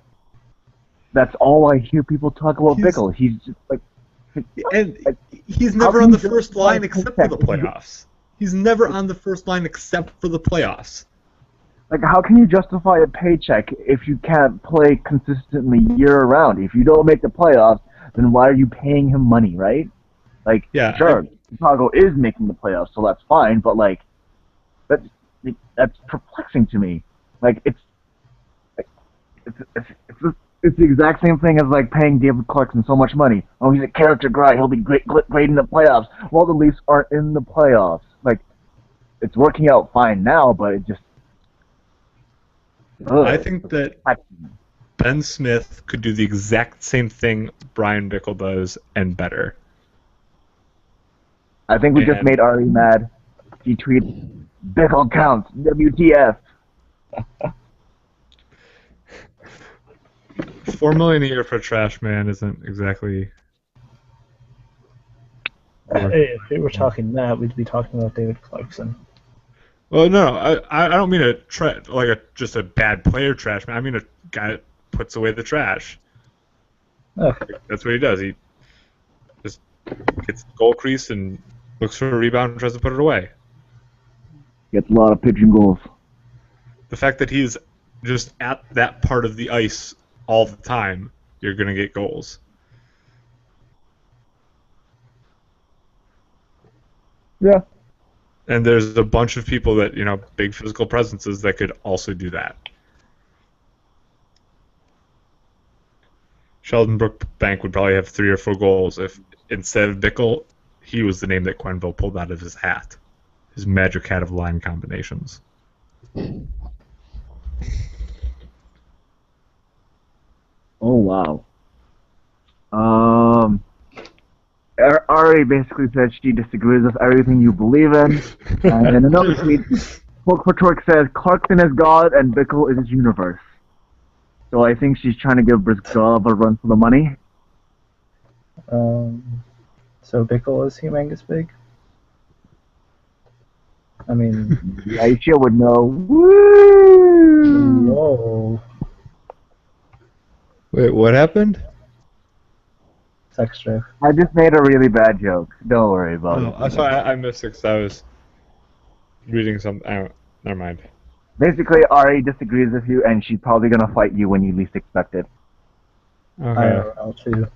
S2: that's all I hear people talk about Bickle. He's just like,
S3: And
S2: like,
S3: he's
S2: how
S3: never
S2: can
S3: on the
S2: you
S3: first
S2: justify
S3: line except for the playoffs. He's never on the first line except for the playoffs.
S2: Like, how can you justify a paycheck if you can't play consistently year-round? If you don't make the playoffs, then why are you paying him money, right? Like,
S3: Yeah,
S2: sure, Chicago is making the playoffs, so that's fine, but, like, that's perplexing to me. Like, it's the exact same thing as, like, paying David Clarkson so much money. Oh, he's a character guy, he'll be great in the playoffs. Well, the Leafs aren't in the playoffs. Like, it's working out fine now, but it just...
S3: I think that Ben Smith could do the exact same thing Brian Bickle does and better.
S2: I think we just made Ari mad. He tweeted, Bickle counts, WTF.
S3: $4 million a year for a trash man isn't exactly.
S4: Hey, if we were talking that, we'd be talking about David Clarkson.
S3: Well, no, I don't mean just a bad player trash man. I mean a guy that puts away the trash.
S4: Okay.
S3: That's what he does. He just gets the goal crease and looks for a rebound and tries to put it away.
S2: Gets a lot of pitching goals.
S3: The fact that he's just at that part of the ice all the time, you're going to get goals.
S2: Yeah.
S3: And there's a bunch of people that, big physical presences that could also do that. Sheldon Brookbank would probably have 3 or 4 goals if instead of Bickle, he was the name that Quenneville pulled out of his hat. His magic hat of line combinations.
S2: Oh, wow. Ari basically said she disagrees with everything you believe in. And in another tweet, Torque says Clarkson is God and Bickle is his universe. So I think she's trying to give Brizgov a run for the money.
S4: So Bickle is humongous big? I mean...
S2: Aisha would know. Woo!
S4: Whoa.
S3: Wait, what happened?
S4: Sex joke.
S2: I just made a really bad joke. Don't worry about it.
S3: That's why I missed it because I was reading something. Never mind.
S2: Basically, Ari disagrees with you, and she's probably going to fight you when you least expect it.
S3: Okay.
S4: IRL too.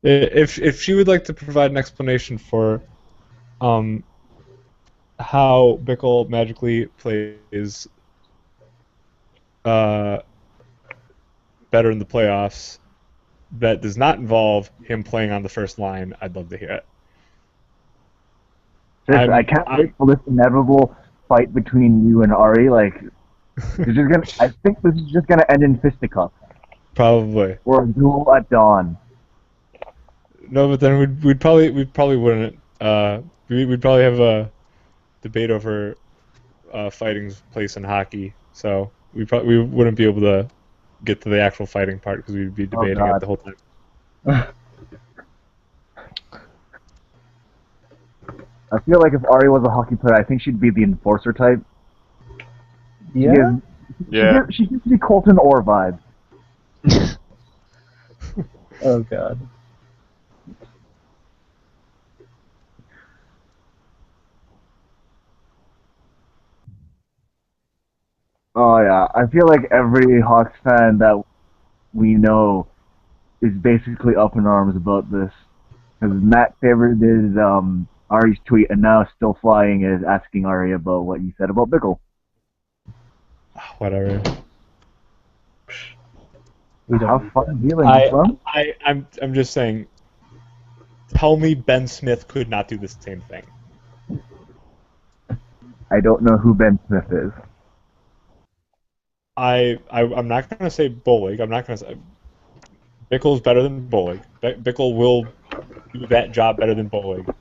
S3: If she would like to provide an explanation for how Bickle magically plays better in the playoffs that does not involve him playing on the first line, I'd love to hear it.
S2: I can't wait for this inevitable fight between you and Ari. Like, I think this is just gonna end in fisticuffs.
S3: Probably.
S2: Or a duel at dawn.
S3: No, but then we probably wouldn't. We'd probably have a debate over fighting's place in hockey. So we wouldn't be able to get to the actual fighting part because we'd be debating it the whole time.
S2: I feel like if Ari was a hockey player, I think she'd be the enforcer type.
S4: Yeah?
S2: She used to be Colton Orr vibe.
S4: Oh, God.
S2: Oh, yeah. I feel like every Hawks fan that we know is basically up in arms about this. Because Matt favorited Ari's tweet, and now Still Flying is asking Ari about what you said about Bickle.
S3: Whatever.
S2: Have fun dealing with them.
S3: I'm just saying. Tell me Ben Smith could not do the same thing.
S2: I don't know who Ben Smith is.
S3: I'm not going to say Bollig. I'm not going to say Bickle's better than Bollig. Bickle will do that job better than Bollig.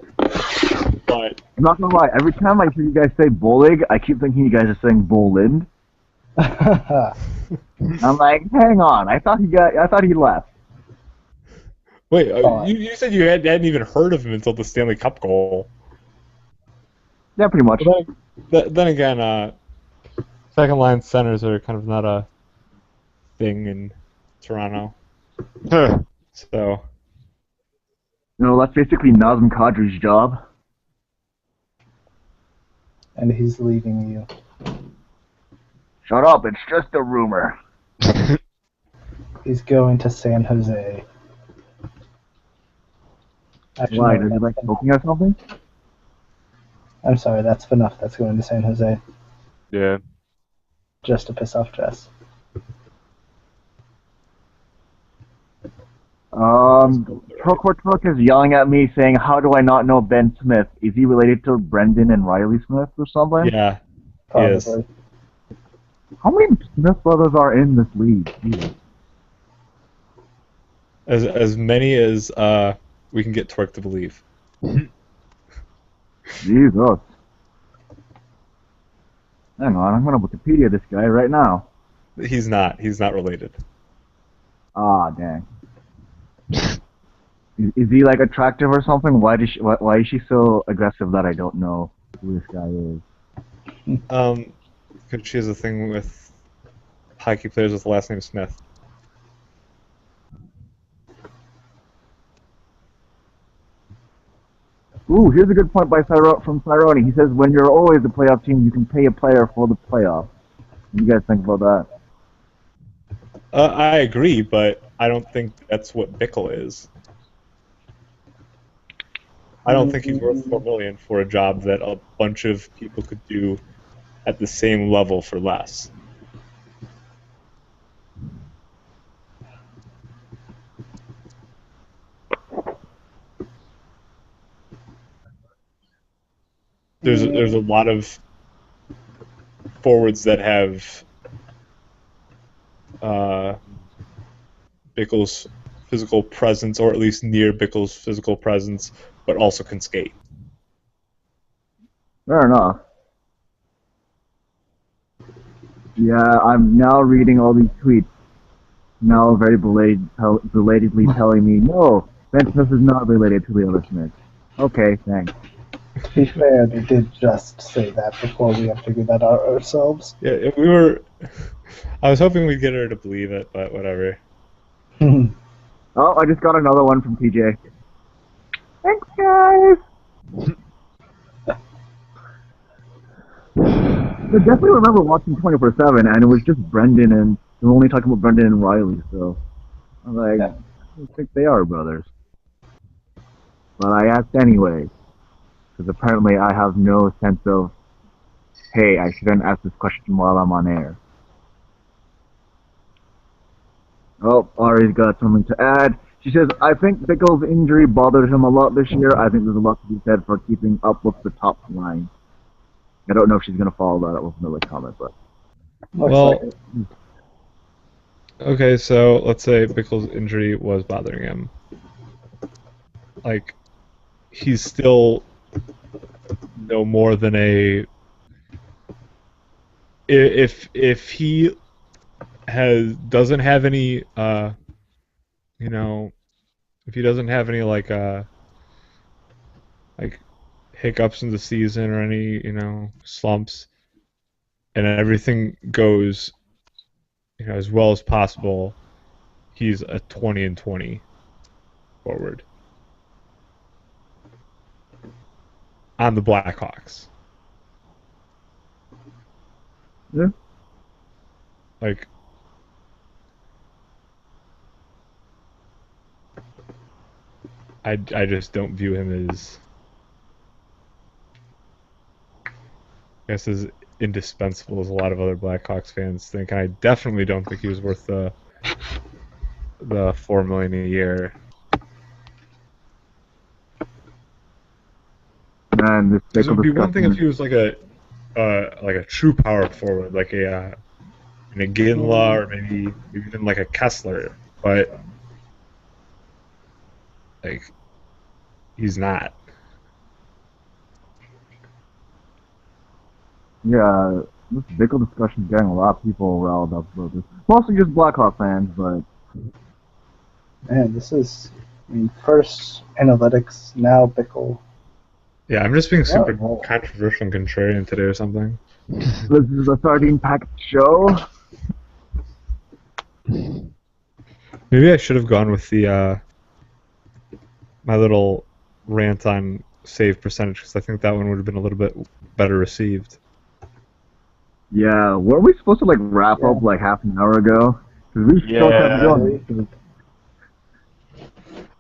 S3: But
S2: I'm not gonna lie. Every time I hear you guys say Bollig, I keep thinking you guys are saying Boland. I'm like, hang on. I thought he left.
S3: Wait, you said you hadn't even heard of him until the Stanley Cup goal.
S2: Yeah, pretty much.
S3: Then again, second line centers are kind of not a thing in Toronto.
S1: Huh.
S3: So
S2: That's basically Nazem Kadri's job.
S4: And he's leaving you.
S2: Shut up, it's just a rumor.
S4: He's going to San Jose. Actually,
S2: Why,
S4: no,
S2: does he
S4: that's
S2: like
S4: Phaneuf.
S2: smoking or something?
S4: I'm sorry, that's Phaneuf. That's going to San Jose.
S1: Yeah.
S4: Just to piss off Jess.
S2: Truck is yelling at me saying, how do I not know Ben Smith? Is he related to Brendan and Riley Smith or something?
S3: yeah, he is.
S4: Probably.
S2: How many Smith brothers are in this league? Jesus.
S3: As many as we can get Twerk to believe.
S2: Jesus. Hang on, I'm gonna Wikipedia this guy right now.
S3: He's not related.
S2: Ah, dang. Is he like attractive or something? Why is she so aggressive that I don't know who this guy is?
S3: Because she has a thing with hockey players with the last name Smith.
S2: Ooh, here's a good point from Cyrone. He says, when you're always a playoff team, you can pay a player for the playoffs. What do you guys think about that?
S3: I agree, but I don't think that's what Bickle is. I don't think he's worth $4 million for a job that a bunch of people could do at the same level for less. There's a lot of forwards that have Bickle's physical presence, or at least near Bickle's physical presence, but also can skate.
S2: Fair enough. Yeah, I'm now reading all these tweets. Now very belatedly telling me, no, Ben Smith is not related to Leo Smith. Okay, thanks.
S4: To be fair, they did just say that before we have figured that out ourselves.
S3: Yeah, we were. I was hoping we'd get her to believe it, but whatever.
S2: Oh, I just got another one from TJ. Thanks, guys! I definitely remember watching 24/7, and it was just Brendan, and they were only talking about Brendan and Riley, so I'm like, I don't think they are brothers. But I asked anyway, because apparently I have no sense of, hey, I shouldn't ask this question while I'm on air. Oh, Ari's got something to add. She says, I think Bickle's injury bothered him a lot this year. I think there's a lot to be said for keeping up with the top line. I don't know if she's going to follow that up with another comment, but...
S3: Well, okay, so let's say Bickle's injury was bothering him. Like, he's still no more than a... If he doesn't have any, if he doesn't have any, like hiccups in the season or any, slumps, and everything goes, as well as possible, he's a 20-20 forward on the Blackhawks.
S2: Yeah.
S3: Like, I just don't view him as, I guess, as indispensable as a lot of other Blackhawks fans think. And I definitely don't think he was worth the $4 million a year.
S2: Man, this
S3: It would be one thing if he was like a true power forward, like a Ginla, or maybe even like a Kessler, but like he's not.
S2: Yeah, this Bickle discussion is getting a lot of people riled up about this. Mostly just Blackhawk fans, but...
S4: Man, this is, first analytics, now Bickle.
S3: Yeah, I'm just being super
S5: well.
S3: controversial and contrarian today or something.
S2: This is a sardine packed show.
S3: Maybe I should have gone with the my little rant on save percentage because I think that one would have been a little bit better received.
S2: Yeah, weren't we supposed to like wrap up like half an hour ago? 'Cause we still kept
S1: Yeah.
S2: going.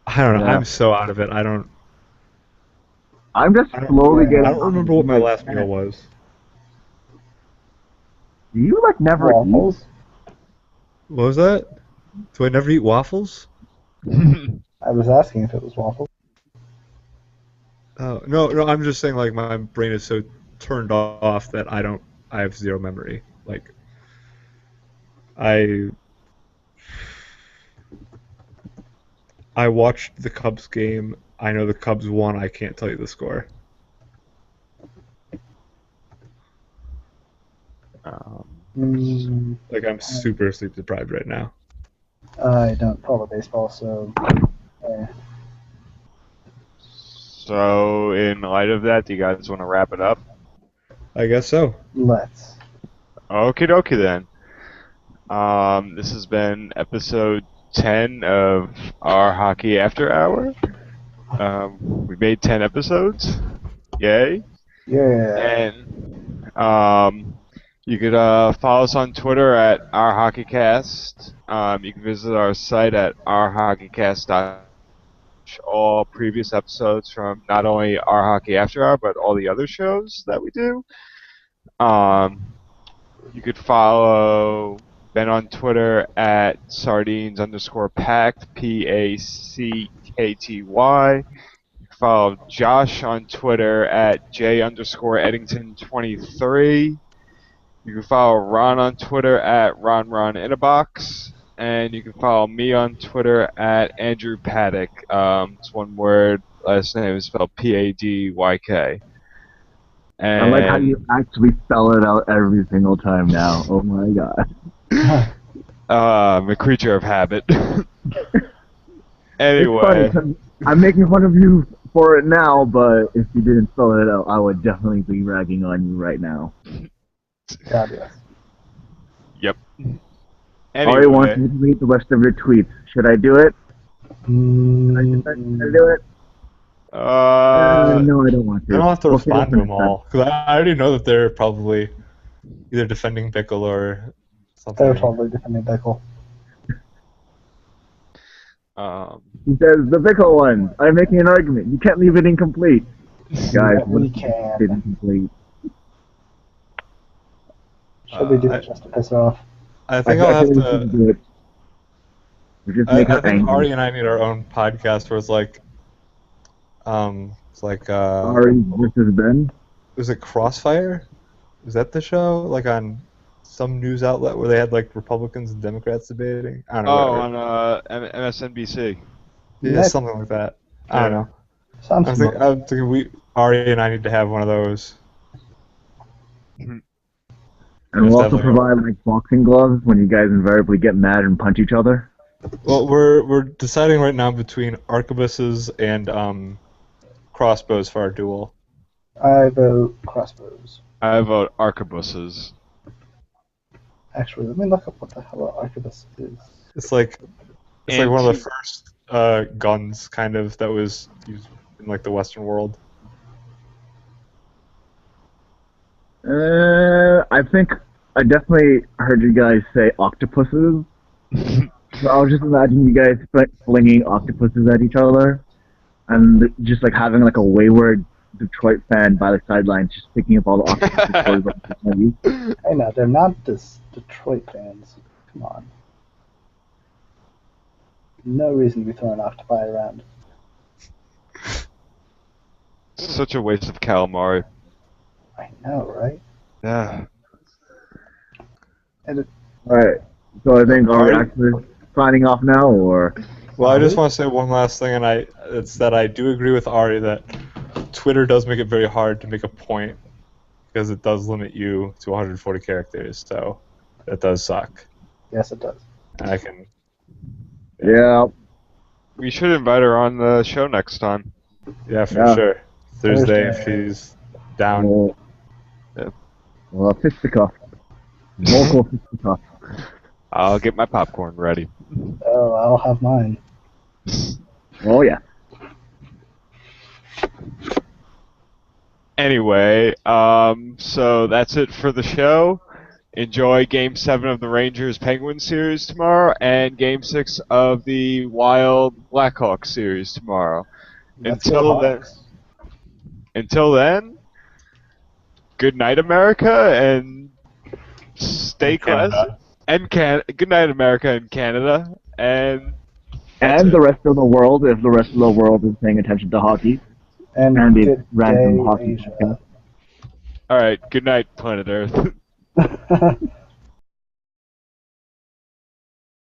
S3: I don't know.
S2: Yeah.
S3: I'm so out of it. I don't
S2: I'm just slowly getting.
S3: I don't remember what my last meal was.
S2: Do you like never
S5: Waffles?
S3: What was that? Do I never eat waffles?
S5: I was asking if it was waffles.
S3: Oh no, I'm just saying like my brain is so turned off that I have zero memory. Like I watched the Cubs game. I know the Cubs won. I can't tell you the score. Like I'm super sleep deprived right now.
S5: I don't follow baseball, so
S1: So, in light of that, do you guys want to wrap it up?
S3: I guess so.
S5: let's.
S1: Okie dokie then. This has been episode 10 of our Hockey After Hour. We made 10 episodes. Yay.
S5: Yeah.
S1: And you could follow us on Twitter at OurHockeyCast. You can visit our site at OurHockeyCast.com. All previous episodes from not only Our Hockey After Hour, but all the other shows that we do. You could follow Ben on Twitter at sardines_packed, PACKTY. You can follow Josh on Twitter at J_Eddington23. You can follow Ron on Twitter at RonRonInabox. And you can follow me on Twitter at Andrew Paddock. It's one word. Last name is spelled PADYK. And
S2: I like how you actually spell it out every single time now. Oh my god.
S1: I'm a creature of habit. Anyway.
S2: It's funny 'cause I'm making fun of you for it now, but if you didn't spell it out, I would definitely be ragging on you right now.
S5: God, yes.
S1: Yep.
S2: Ari wants me to read the rest of your tweets. Should I do it? Should I do it? No, I don't want to.
S3: I don't have to
S2: We'll
S3: respond to
S2: figure
S3: them
S2: it out.
S3: all because I already know that they're probably either defending Bickle or something.
S5: They're totally defending Bickle.
S2: He says, the Bickle one. I'm making an argument. You can't leave it incomplete. Guys,
S5: We
S2: what
S5: can.
S2: is it incomplete?
S5: Should we do it just to piss her off?
S3: I think I'll have
S2: we shouldn't
S3: to.
S2: do it. We just
S3: I
S2: make her
S3: think
S2: angry.
S3: Ari and I need our own podcast where it's like,
S2: Ari versus Ben.
S3: was it Crossfire? Was that the show? Like on some news outlet where they had like Republicans and Democrats debating? I don't know.
S1: Oh,
S3: whatever.
S1: on MSNBC.
S3: Yeah, something like that. I don't know.
S5: Sounds
S3: I'm thinking Ari and I need to have one of those.
S2: And we'll also
S3: Definitely.
S2: provide like boxing gloves when you guys invariably get mad and punch each other.
S3: Well, we're deciding right now between arquebuses and crossbows for our duel.
S5: I vote crossbows.
S1: I vote arquebuses.
S5: Actually, let me look up what the hell an arquebus is.
S3: It's like one of the first guns kind of that was used in like the Western world.
S2: I think I definitely heard you guys say octopuses. So I'll just imagine you guys flinging octopuses at each other, and just like having like a wayward Detroit fan by the sidelines, just picking up all the octopuses.
S5: Hey, now they're not this Detroit fans. Come on. No reason to be throwing octopi around.
S1: Such a waste of calamari.
S5: I know, right?
S1: Yeah.
S2: Alright, so I think are we actually signing off now, or?
S3: Well, I just want to say one last thing, and it's that I do agree with Ari that Twitter does make it very hard to make a point because it does limit you to 140 characters, so that does suck.
S5: Yes, it does.
S3: And I can.
S2: Yeah.
S1: We should invite her on the show next time.
S3: Yeah, for
S2: Yeah.
S3: sure. Thursday if she's down.
S2: Well, fisticuff. Vocal fisticuff.
S1: I'll get my popcorn ready.
S5: Oh, I'll have mine.
S2: Oh yeah.
S1: Anyway, so that's it for the show. Enjoy Game 7 of the Rangers-Penguins series tomorrow and Game 6 of the Wild-Blackhawks series tomorrow.
S5: Let's go
S1: Until then, good night, America, and stay classy. Good night, America and Canada, and
S2: the rest of the world, if the rest of the world is paying attention to hockey.
S5: And
S2: the
S5: good
S2: random
S5: day,
S2: hockey
S5: Asia.
S2: podcast.
S1: all right. Good night, planet Earth.